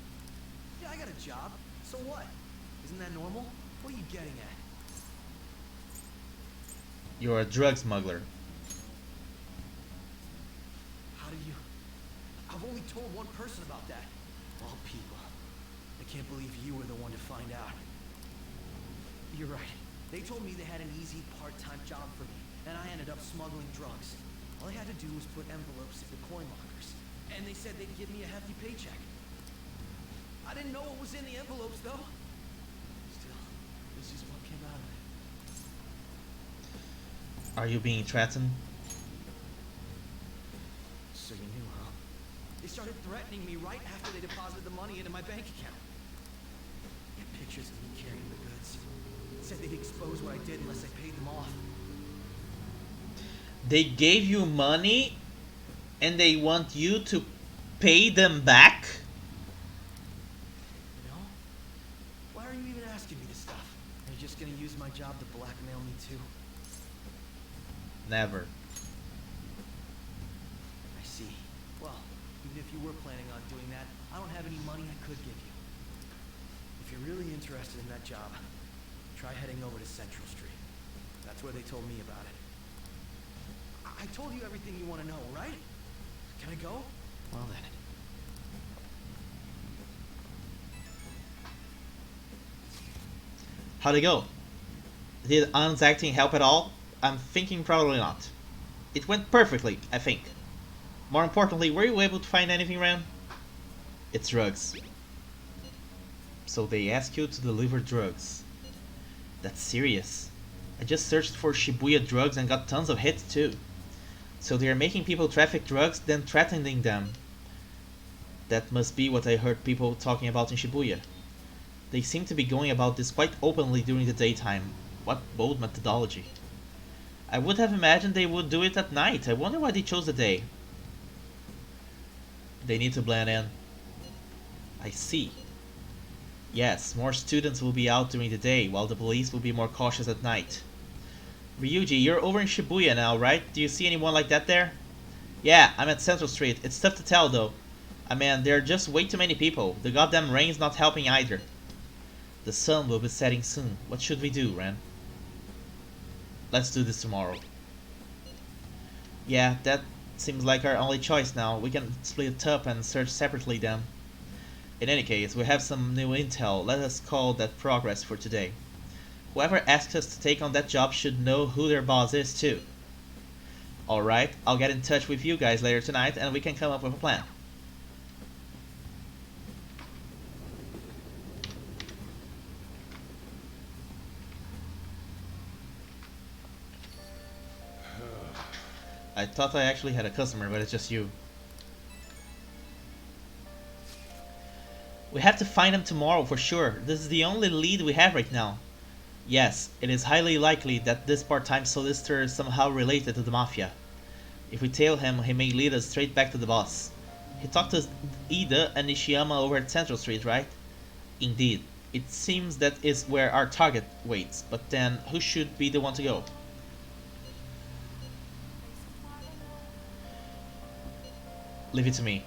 Yeah, I got a job. So what? Isn't that normal? What are you getting at? You're a drug smuggler. How do you... I've only told one person about that. All people. I can't believe you were the one to find out. You're right. They told me they had an easy part-time job for me, and I ended up smuggling drugs. All I had to do was put envelopes in the coin lockers, and they said they'd give me a hefty paycheck. I didn't know what was in the envelopes, though. Still, this is what came out of it. Are you being threatened? So you knew, huh? They started threatening me right after they deposited the money into my bank account. They had pictures of me carrying the goods. Said they'd expose what I did unless I paid them off. They gave you money and they want you to pay them back? You know? Why are you even asking me this stuff? Are you just gonna use my job to blackmail me too? Never. I see. Well, even if you were planning on doing that, I don't have any money I could give you. If you're really interested in that job, try heading over to Central Street. That's where they told me about it. I told you everything you want to know, right? Can I go? Well then. How'd it go? Did An's acting help at all? I'm thinking probably not. It went perfectly, I think. More importantly, were you able to find anything, Ran? It's drugs. So they ask you to deliver drugs. That's serious. I just searched for Shibuya drugs and got tons of hits too. So they are making people traffic drugs, then threatening them. That must be what I heard people talking about in Shibuya. They seem to be going about this quite openly during the daytime. What bold methodology. I would have imagined they would do it at night. I wonder why they chose the day. They need to blend in. I see. Yes, more students will be out during the day, while the police will be more cautious at night. Ryuji, you're over in Shibuya now, right? Do you see anyone like that there? Yeah, I'm at Central Street. It's tough to tell, though. I mean, there are just way too many people. The goddamn rain's not helping either. The sun will be setting soon. What should we do, Ren? Let's do this tomorrow. Yeah, that seems like our only choice now. We can split up and search separately then. In any case, we have some new intel. Let us call that progress for today. Whoever asks us to take on that job should know who their boss is too. Alright, I'll get in touch with you guys later tonight and we can come up with a plan. I thought I actually had a customer, but it's just you. We have to find him tomorrow for sure. This is the only lead we have right now. Yes, it is highly likely that this part-time solicitor is somehow related to the Mafia. If we tail him, he may lead us straight back to the boss. He talked to Ida and Nishiyama over at Central Street, right? Indeed. It seems that is where our target waits, but then who should be the one to go? Leave it to me.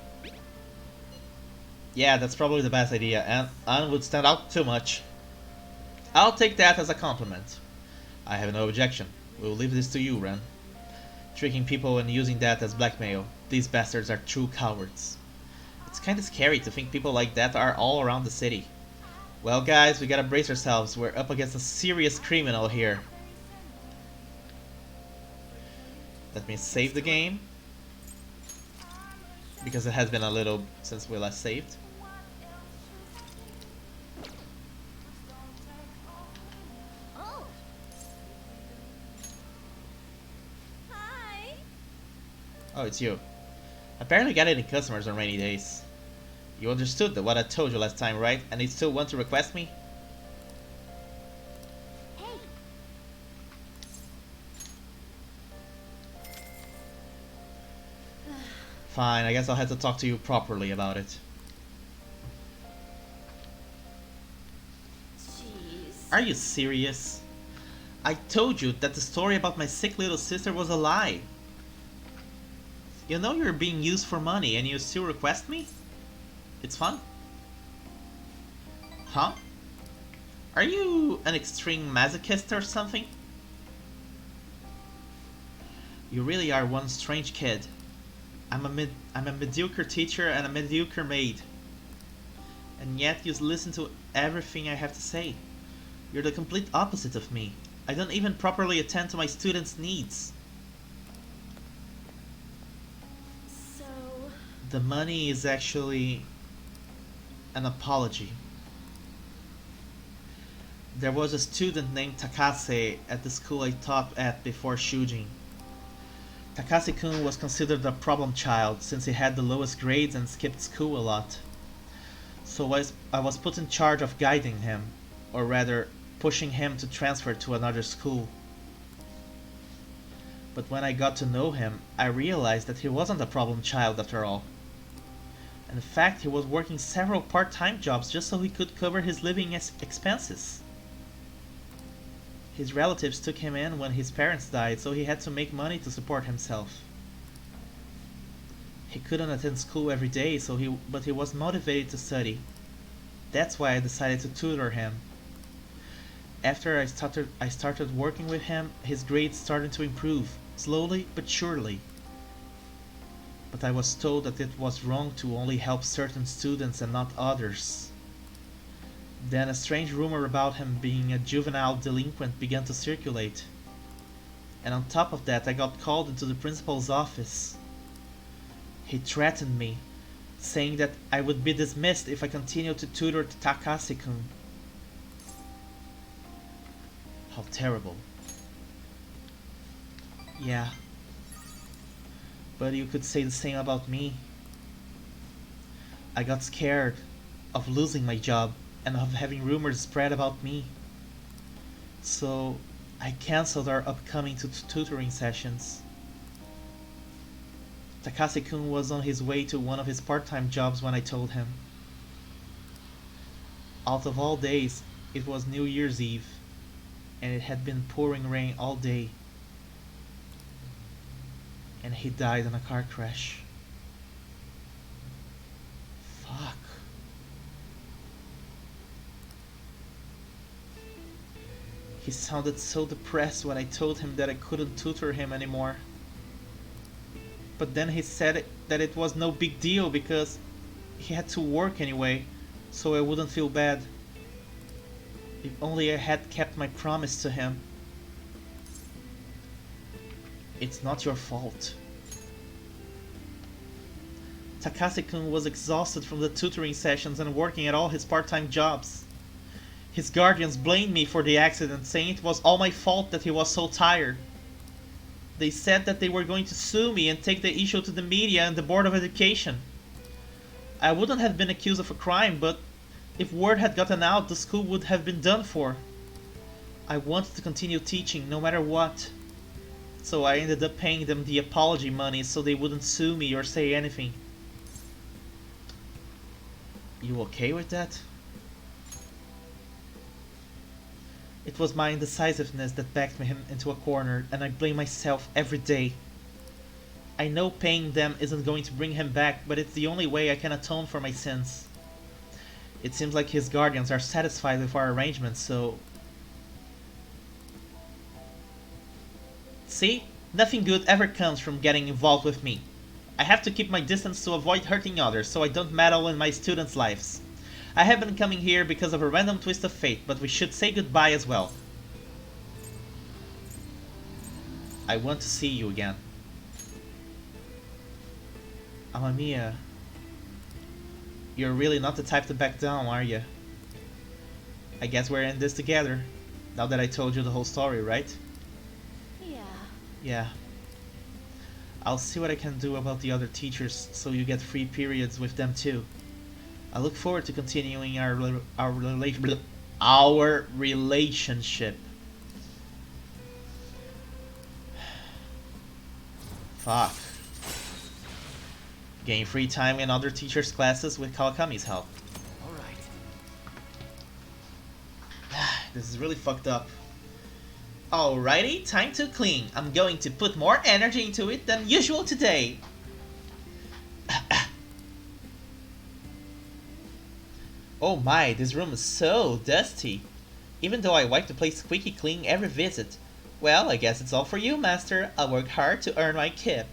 Yeah, that's probably the best idea, and Anne would stand out too much. I'll take that as a compliment. I have no objection. We'll leave this to you, Ren. Tricking people and using that as blackmail. These bastards are true cowards. It's kinda scary to think people like that are all around the city. Well guys, we gotta brace ourselves. We're up against a serious criminal here. Let me save the game. Because it has been a little since we last saved. Oh, it's you. I barely get any customers on rainy days. You understood what I told you last time, right? And you still want to request me? Hey, Fine, I guess I'll have to talk to you properly about it. Jeez. Are you serious? I told you that the story about my sick little sister was a lie. You know you're being used for money and you still request me? It's fun. Huh? Are you an extreme masochist or something? You really are one strange kid. I'm a mediocre teacher and a mediocre maid. And yet you listen to everything I have to say. You're the complete opposite of me. I don't even properly attend to my students' needs. So, The money is actually an apology. There was a student named Takase at the school I taught at before Shujin. Takase-kun was considered a problem child since he had the lowest grades and skipped school a lot. So I was put in charge of guiding him, or rather, pushing him to transfer to another school. But when I got to know him, I realized that he wasn't a problem child after all. In fact, he was working several part-time jobs just so he could cover his living expenses. His relatives took him in when his parents died, so he had to make money to support himself. He couldn't attend school every day, but he was motivated to study. That's why I decided to tutor him. After I started working with him, his grades started to improve, slowly but surely. But I was told that it was wrong to only help certain students and not others. Then a strange rumor about him being a juvenile delinquent began to circulate. And on top of that, I got called into the principal's office. He threatened me, saying that I would be dismissed if I continued to tutor Takase-kun. How terrible. Yeah. But you could say the same about me. I got scared of losing my job and of having rumors spread about me. So I cancelled our upcoming tutoring sessions. Takase-kun was on his way to one of his part-time jobs when I told him. Out of all days, it was New Year's Eve, and it had been pouring rain all day. And he died in a car crash. Fuck. He sounded so depressed when I told him that I couldn't tutor him anymore. But then he said that it was no big deal because he had to work anyway, so I wouldn't feel bad. If only I had kept my promise to him. It's not your fault. Takase-kun was exhausted from the tutoring sessions and working at all his part-time jobs. His guardians blamed me for the accident, saying it was all my fault that he was so tired. They said that they were going to sue me and take the issue to the media and the Board of Education. I wouldn't have been accused of a crime, but if word had gotten out, the school would have been done for. I wanted to continue teaching, no matter what. So I ended up paying them the apology money so they wouldn't sue me or say anything. You okay with that? It was my indecisiveness that backed him into a corner, and I blame myself every day. I know paying them isn't going to bring him back, but it's the only way I can atone for my sins. It seems like his guardians are satisfied with our arrangements, so... See? Nothing good ever comes from getting involved with me. I have to keep my distance to avoid hurting others, so I don't meddle in my students' lives. I have been coming here because of a random twist of fate, but we should say goodbye as well. I want to see you again. Amamiya, you're really not the type to back down, are you? I guess we're in this together, now that I told you the whole story, right? yeah. Yeah. I'll see what I can do about the other teachers so you get free periods with them too. I look forward to continuing our relationship. Fuck. Gain free time in other teachers' classes with Kawakami's help. Alright. This is really fucked up. Alrighty, time to clean. I'm going to put more energy into it than usual today. Oh my, this room is so dusty. Even though I wipe the place squeaky clean every visit. Well, I guess it's all for you, Master. I'll work hard to earn my kip.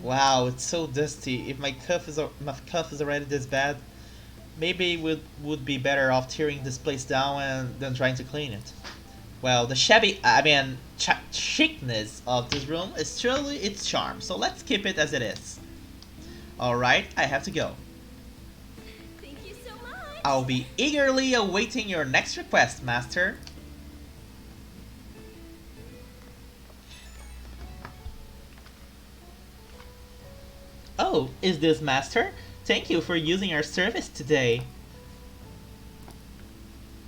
Wow, it's so dusty. If my cuff is already this bad, maybe we would be better off tearing this place down and than trying to clean it. Well, the chicness of this room is truly its charm, so let's keep it as it is. Alright, I have to go. Thank you so much. I'll be eagerly awaiting your next request, Master. Oh, is this Master? Thank you for using our service today.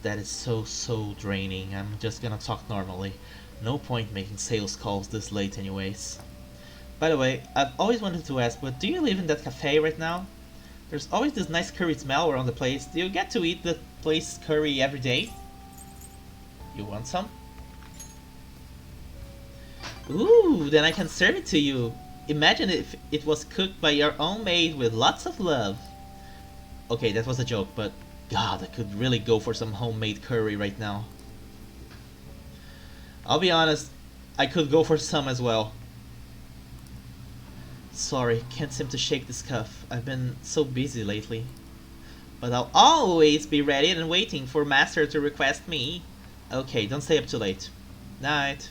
That is so draining. I'm just gonna talk normally. No point making sales calls this late anyways. By the way, I've always wanted to ask, but do you live in that cafe right now? There's always this nice curry smell around the place. Do you get to eat the place curry every day? You want some? Ooh, then I can serve it to you. Imagine if it was cooked by your own maid with lots of love. Okay, that was a joke, but God, I could really go for some homemade curry right now. I'll be honest, I could go for some as well. Sorry, can't seem to shake this cuff. I've been so busy lately. But I'll always be ready and waiting for Master to request me. Okay, don't stay up too late. Night.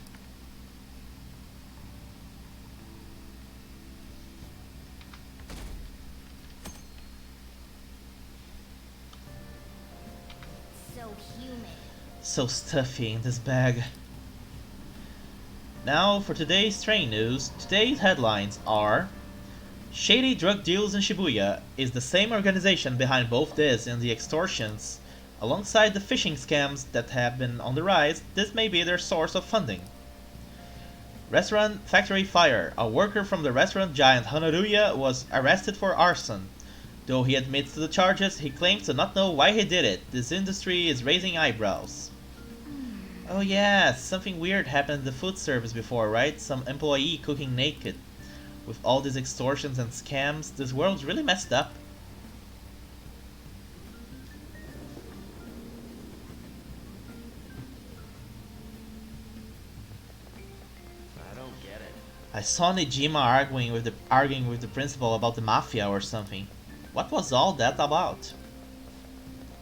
So humid. So stuffy in this bag. Now for today's train news. Today's headlines are: shady drug deals in Shibuya is the same organization behind both this and the extortions. Alongside the phishing scams that have been on the rise, this may be their source of funding. Restaurant factory fire. A worker from the restaurant giant Honoruya was arrested for arson. Though he admits to the charges, he claims to not know why he did it. This industry is raising eyebrows. Oh yeah, something weird happened in the food service before, right? Some employee cooking naked. With all these extortions and scams, this world's really messed up. I don't get it. I saw Nijima arguing with the principal about the mafia or something. What was all that about?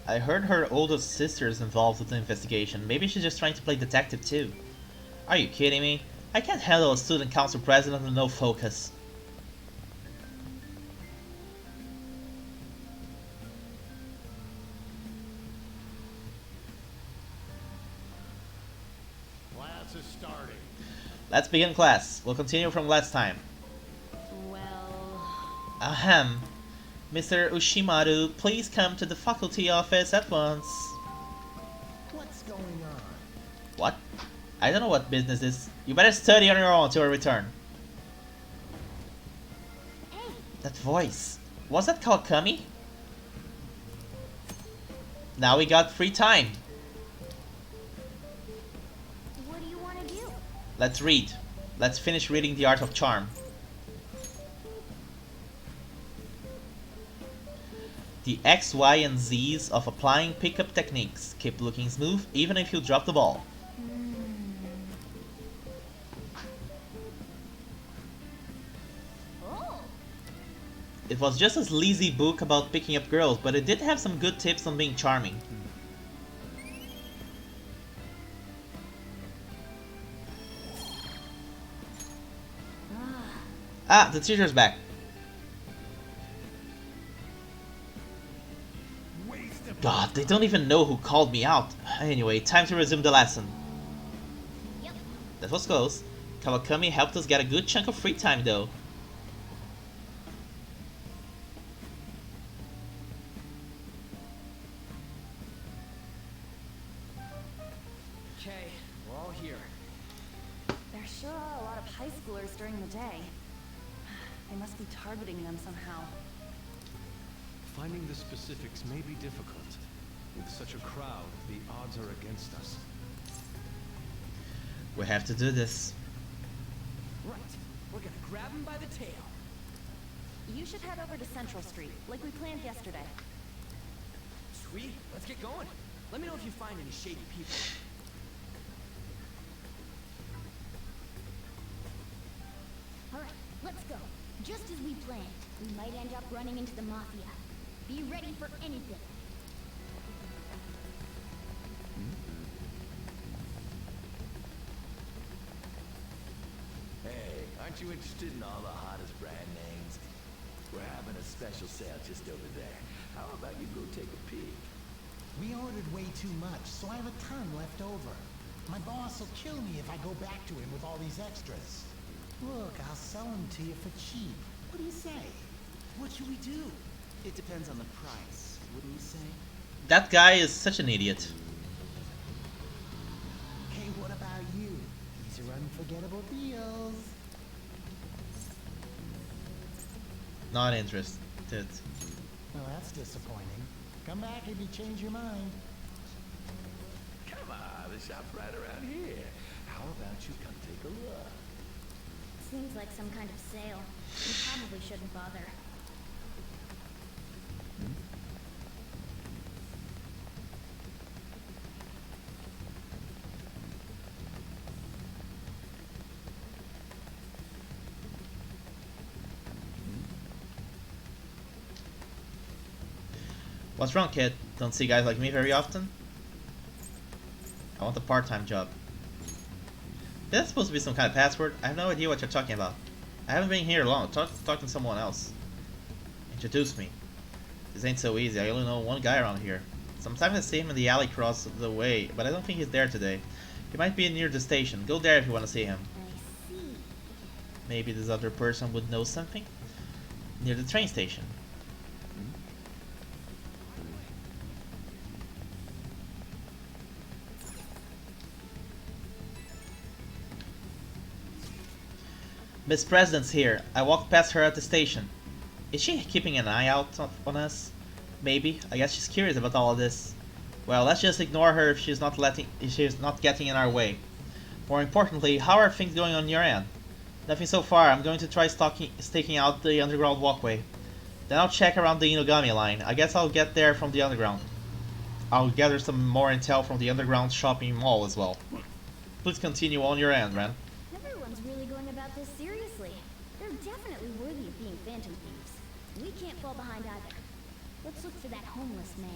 I heard her oldest sister is involved with the investigation. Maybe she's just trying to play detective too. Are you kidding me? I can't handle a student council president with no focus. Class is starting. Let's begin class. We'll continue from last time. Well, Ahem. Mr. Ushimaru, please come to the faculty office at once. What's going on? What? I don't know what business is. You better study on your own until I return. Hey, That voice. Was that Kawakami? Now we got free time. what do you want to do? Let's read. Let's finish reading The Art of Charm. The X, Y, and Z's of applying pickup techniques. Keep looking smooth even if you drop the ball. Oh, It was just a sleazy book about picking up girls, but it did have some good tips on being charming. Ah, the teacher's back. Waste of God, they don't even know who called me out. Anyway, time to resume the lesson. Yep. That was close. Kawakami helped us get a good chunk of free time though. Okay, we're all here. There sure are a lot of high schoolers during the day. They must be targeting them somehow. Finding the specifics may be difficult. With such a crowd, the odds are against us. We have to do this. Right, we're gonna grab him by the tail. You should head over to Central Street, like we planned yesterday. Sweet, let's get going. Let me know if you find any shady people. Alright, let's go. Just as we planned. We might end up running into the Mafia. Be ready for anything. Hey, aren't you interested in all the hottest brand names? We're having a special sale just over there. How about you go take a peek? We ordered way too much, so I have a ton left over. My boss will kill me if I go back to him with all these extras. Look, I'll sell them to you for cheap. What do you say? What should we do? It depends on the price, wouldn't you say? That guy is such an idiot. Hey, what about you? These are unforgettable deals. Not interested. Well, that's disappointing. Come back if you change your mind. Come on, the shop's right around here. How about you come take a look? Seems like some kind of sale. We probably shouldn't bother. What's wrong, kid? Don't see guys like me very often? I want a part-time job. Is that supposed to be some kind of password? I have no idea what you're talking about. I haven't been here long. Talking to someone else. Introduce me. This ain't so easy. I only know one guy around here. Sometimes I see him in the alley across the way, but I don't think he's there today. He might be near the station. Go there if you want to see him. I see. Maybe this other person would know something? Near the train station. Miss President's here. I walked past her at the station. Is she keeping an eye out on us? Maybe. I guess she's curious about all of this. Well, let's just ignore her if she's not getting in our way. More importantly, how are things going on your end? Nothing so far. I'm going to try staking out the underground walkway. Then I'll check around the Inogami line. I guess I'll get there from the underground. I'll gather some more intel from the underground shopping mall as well. Please continue on your end, Ren. Everyone's really going about this seriously. They're definitely worthy of being phantom thieves. We can't fall behind either. Let's look for that homeless man.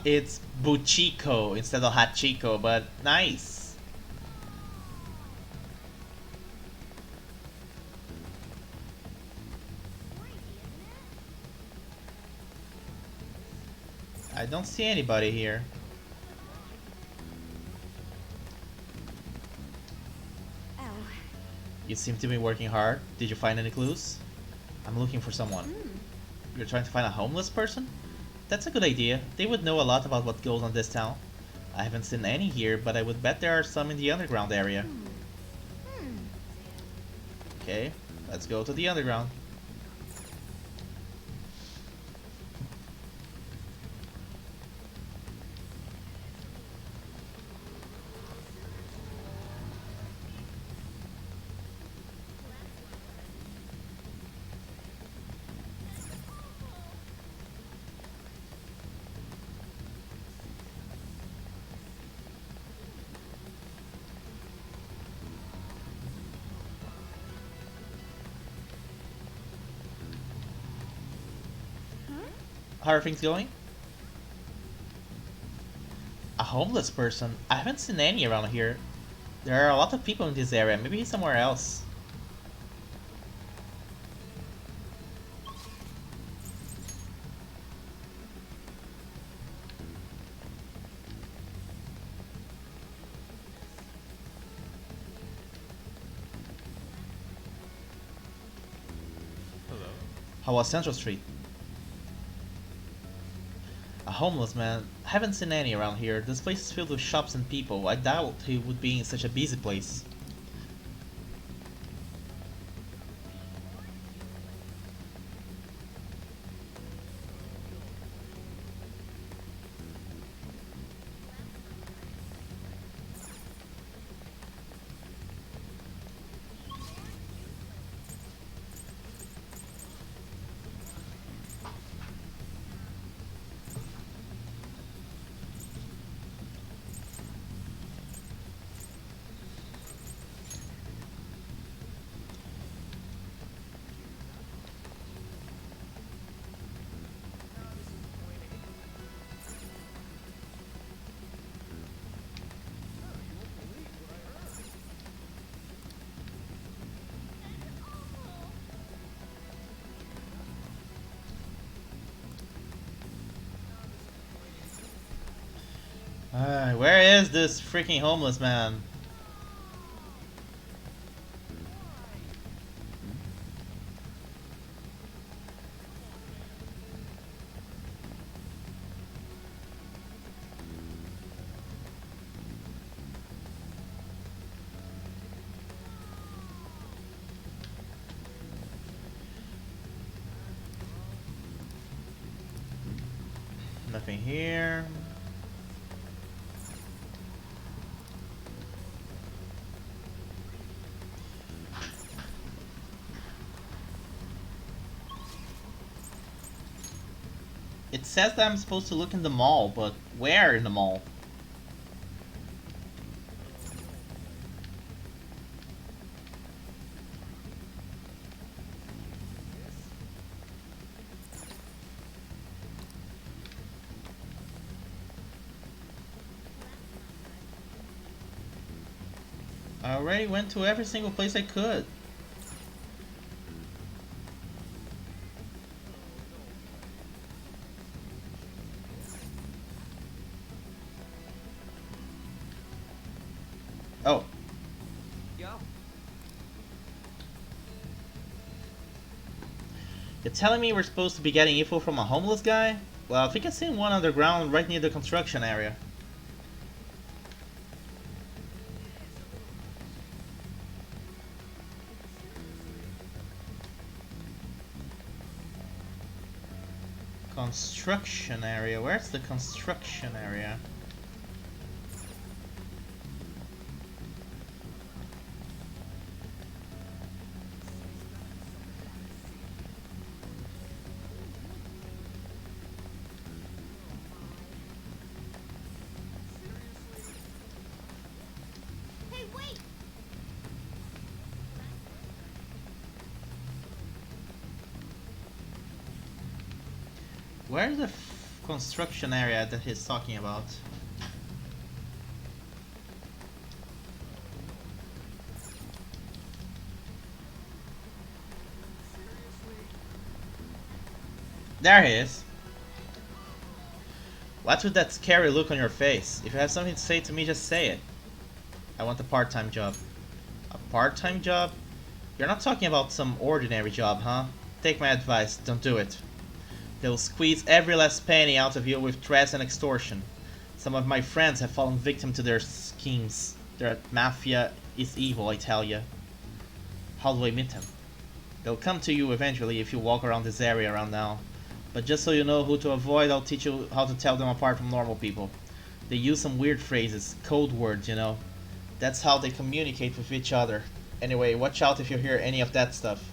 It's Buchiko instead of Hachiko, but nice. I don't see anybody here. Ow. You seem to be working hard. Did you find any clues? I'm looking for someone. You're trying to find a homeless person? That's a good idea. They would know a lot about what goes on this town. I haven't seen any here, but I would bet there are some in the underground area. Okay, let's go to the underground. How are things going? A homeless person? I haven't seen any around here. There are a lot of people in this area. Maybe he's somewhere else. Hello. How was Central Street? A homeless man? I haven't seen any around here. This place is filled with shops and people. I doubt he would be in such a busy place. Where is this freaking homeless man? Nothing here. It says that I'm supposed to look in the mall, but where in the mall? I already went to every single place I could. Oh. Yo. You're telling me we're supposed to be getting info from a homeless guy? Well, I think I've seen one underground right near the construction area. Construction area? Where's the construction area? Hey, wait! Where's the construction area that he's talking about? There he is. What's with that scary look on your face? If you have something to say to me, just say it. I want a part-time job. A part-time job? You're not talking about some ordinary job, huh? Take my advice, don't do it. They'll squeeze every last penny out of you with threats and extortion. Some of my friends have fallen victim to their schemes. Their mafia is evil, I tell ya. How do I meet them? They'll come to you eventually if you walk around this area around now. But just so you know who to avoid, I'll teach you how to tell them apart from normal people. They use some weird phrases, code words, you know. That's how they communicate with each other. Anyway, watch out if you hear any of that stuff.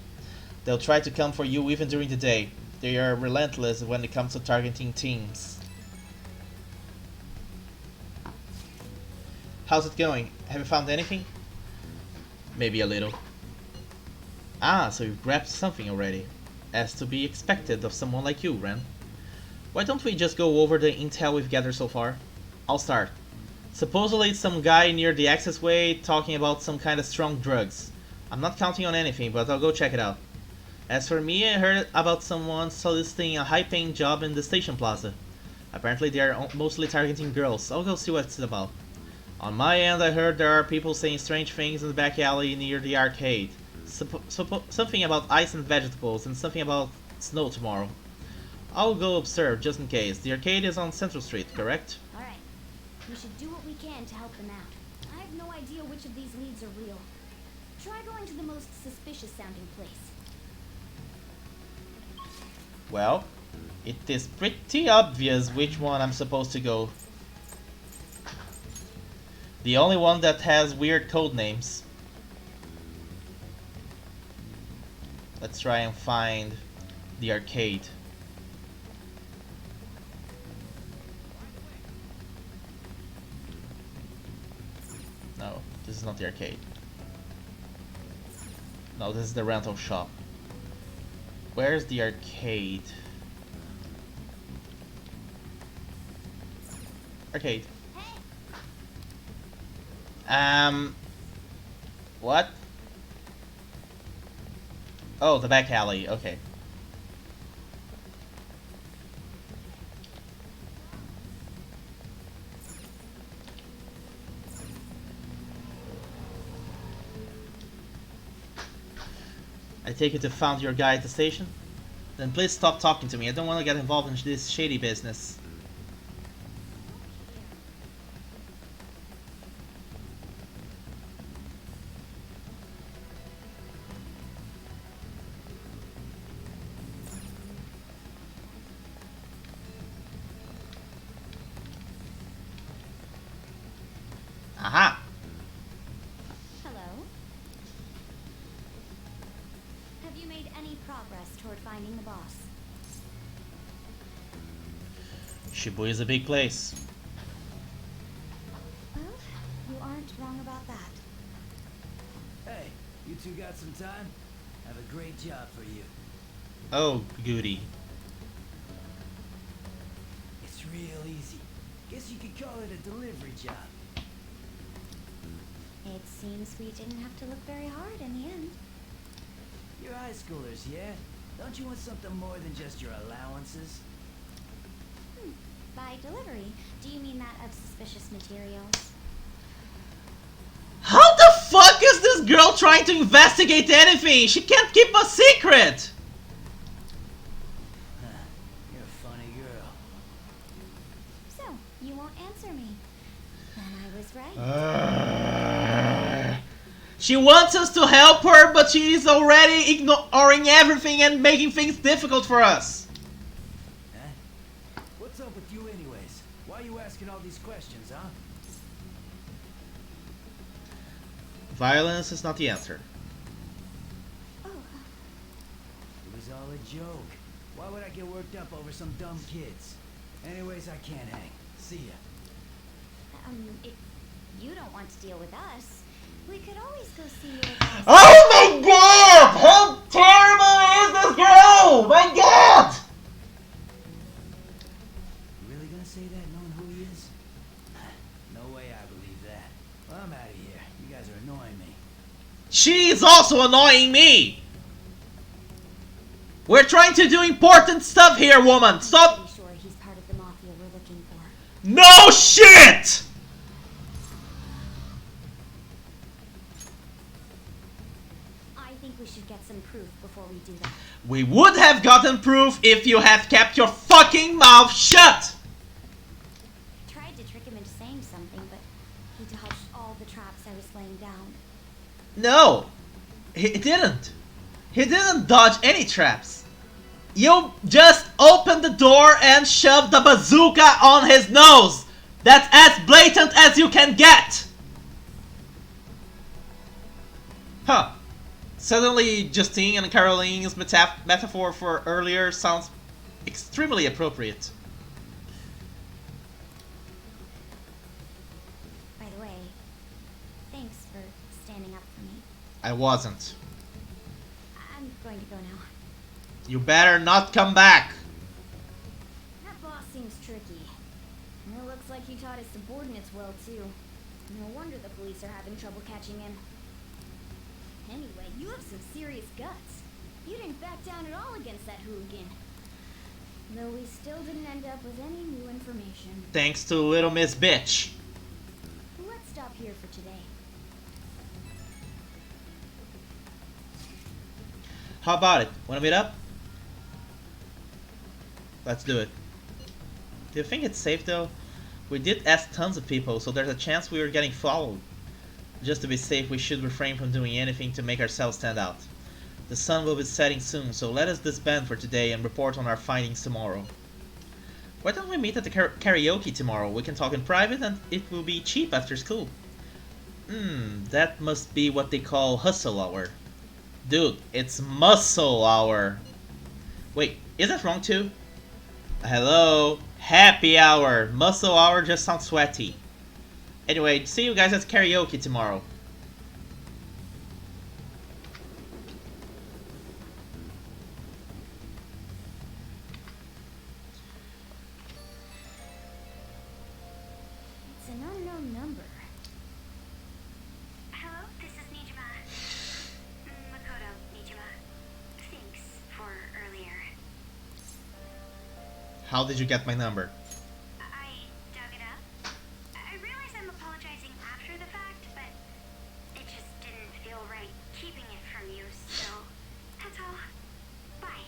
They'll try to come for you even during the day. They are relentless when it comes to targeting teens. How's it going? Have you found anything? Maybe a little. Ah, so you've grabbed something already. As to be expected of someone like you, Ren. Why don't we just go over the intel we've gathered so far? I'll start. Supposedly it's some guy near the accessway talking about some kind of strong drugs. I'm not counting on anything, but I'll go check it out. As for me, I heard about someone soliciting a high-paying job in the station plaza. Apparently they are mostly targeting girls. I'll go see what it's about. On my end, I heard there are people saying strange things in the back alley near the arcade. Something about ice and vegetables, and something about snow tomorrow. I'll go observe, just in case. The arcade is on Central Street, correct? Alright. We should do what we can to help them out. I have no idea which of these leads are real. Try going to the most suspicious sounding place. Well, it is pretty obvious which one I'm supposed to go. The only one that has weird code names. Let's try and find the arcade. No, this is not the arcade. No, this is the rental shop. Where's the arcade? Arcade. What? Oh, the back alley, okay. I take it you found your guy at the station? Then please stop talking to me. I don't want to get involved in this shady business. Aha! Hello? Have you made any progress toward finding the boss? Shibuya is a big place. Well, you aren't wrong about that. Hey, you two got some time? I have a great job for you. Oh, goody. It's real easy. Guess you could call it a delivery job. It seems we didn't have to look very hard in the end. You're high schoolers, yeah? Don't you want something more than just your allowances? By delivery, do you mean that of suspicious materials? How the fuck is this girl trying to investigate anything? She can't keep a secret! You're a funny girl. So, you won't answer me. Then I was right. She wants us to help her, but she is already ignoring everything and making things difficult for us. Huh? What's up with you anyways? Why are you asking all these questions, huh? Violence is not the answer. Oh, It was all a joke. Why would I get worked up over some dumb kids? Anyways, I can't hang. See ya. if you don't want to deal with us, we could always go see you at Oh my god! How terrible is this girl? My god! You really gonna say that knowing who he is? No way I believe that. Well, I'm out of here. You guys are annoying me. She's also annoying me! We're trying to do important stuff here, woman! Stop! Pretty sure he's part of the mafia we're looking for. No shit! I think we should get some proof before we do that. We would have gotten proof if you had kept your fucking mouth shut! I tried to trick him into saying something, but he dodged all the traps I was laying down. No! He didn't. He didn't dodge any traps. You just opened the door and shoved the bazooka on his nose! That's as blatant as you can get! Huh. Suddenly, Justine and Caroline's metaphor for earlier sounds extremely appropriate. By the way, thanks for standing up for me. I wasn't. I'm going to go now. You better not come back! That seems tricky. And it looks like he taught his subordinates well, too. No wonder the police are having trouble catching him. Anyway, you have some serious guts. You didn't back down at all against that hooligan. Though we still didn't end up with any new information. Thanks to Little Miss Bitch. Let's stop here for today. How about it? Wanna meet up? Let's do it. Do you think it's safe though? We did ask tons of people, so there's a chance we were getting followed. Just to be safe, we should refrain from doing anything to make ourselves stand out. The sun will be setting soon, so let us disband for today and report on our findings tomorrow. Why don't we meet at the karaoke tomorrow? We can talk in private and it will be cheap after school. That must be what they call hustle hour. Dude, it's muscle hour. Wait, is that wrong too? Hello? Happy hour. Muscle hour just sounds sweaty. Anyway, see you guys at karaoke tomorrow. It's an unknown number. Hello, this is Nijima. Makoto Nijima. Thanks for earlier. How did you get my number? I dug it up. I realize I'm apologizing after the fact, but it just didn't feel right keeping it from you, so that's all. Bye.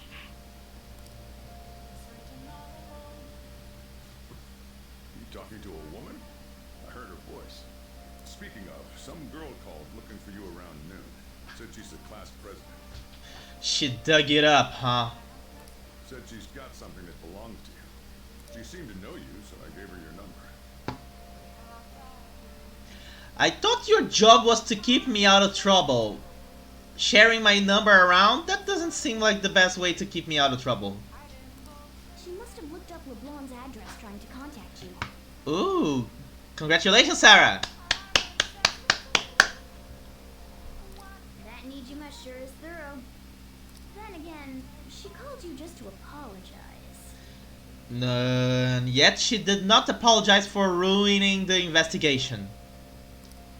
You talking to a woman? I heard her voice. Speaking of, some girl called looking for you around noon. Said she's the class president. She dug it up, huh? Said she's got something that belongs to you. She seemed to know you, so I gave her your number. I thought your job was to keep me out of trouble. Sharing my number around? That doesn't seem like the best way to keep me out of trouble. She must have looked up LeBlanc's address trying to contact you. Ooh, congratulations, Sarah. That Nijima sure is thorough. Then again, she called you just to apologize. And yet she did not apologize for ruining the investigation.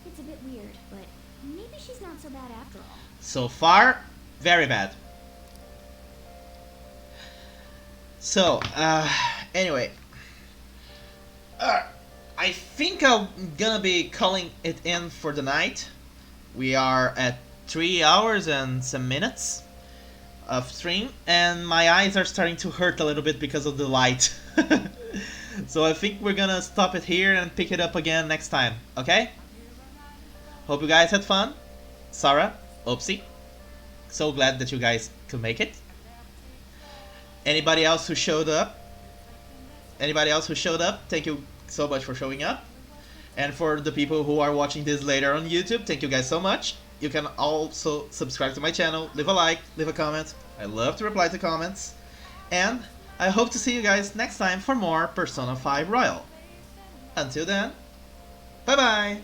It's a bit weird, but maybe she's not so bad after all. So far, very bad. So, anyway. I think I'm gonna be calling it in for the night. We are at 3 hours and some minutes of stream, and my eyes are starting to hurt a little bit because of the light. So I think we're gonna stop it here and pick it up again next time, okay? Hope you guys had fun. Sarah, Oopsie, so glad that you guys could make it. Anybody else who showed up? Thank you so much for showing up. And for the people who are watching this later on YouTube, thank you guys so much. You can also subscribe to my channel, leave a like, leave a comment. I love to reply to comments. And I hope to see you guys next time for more Persona 5 Royal. Until then, bye bye!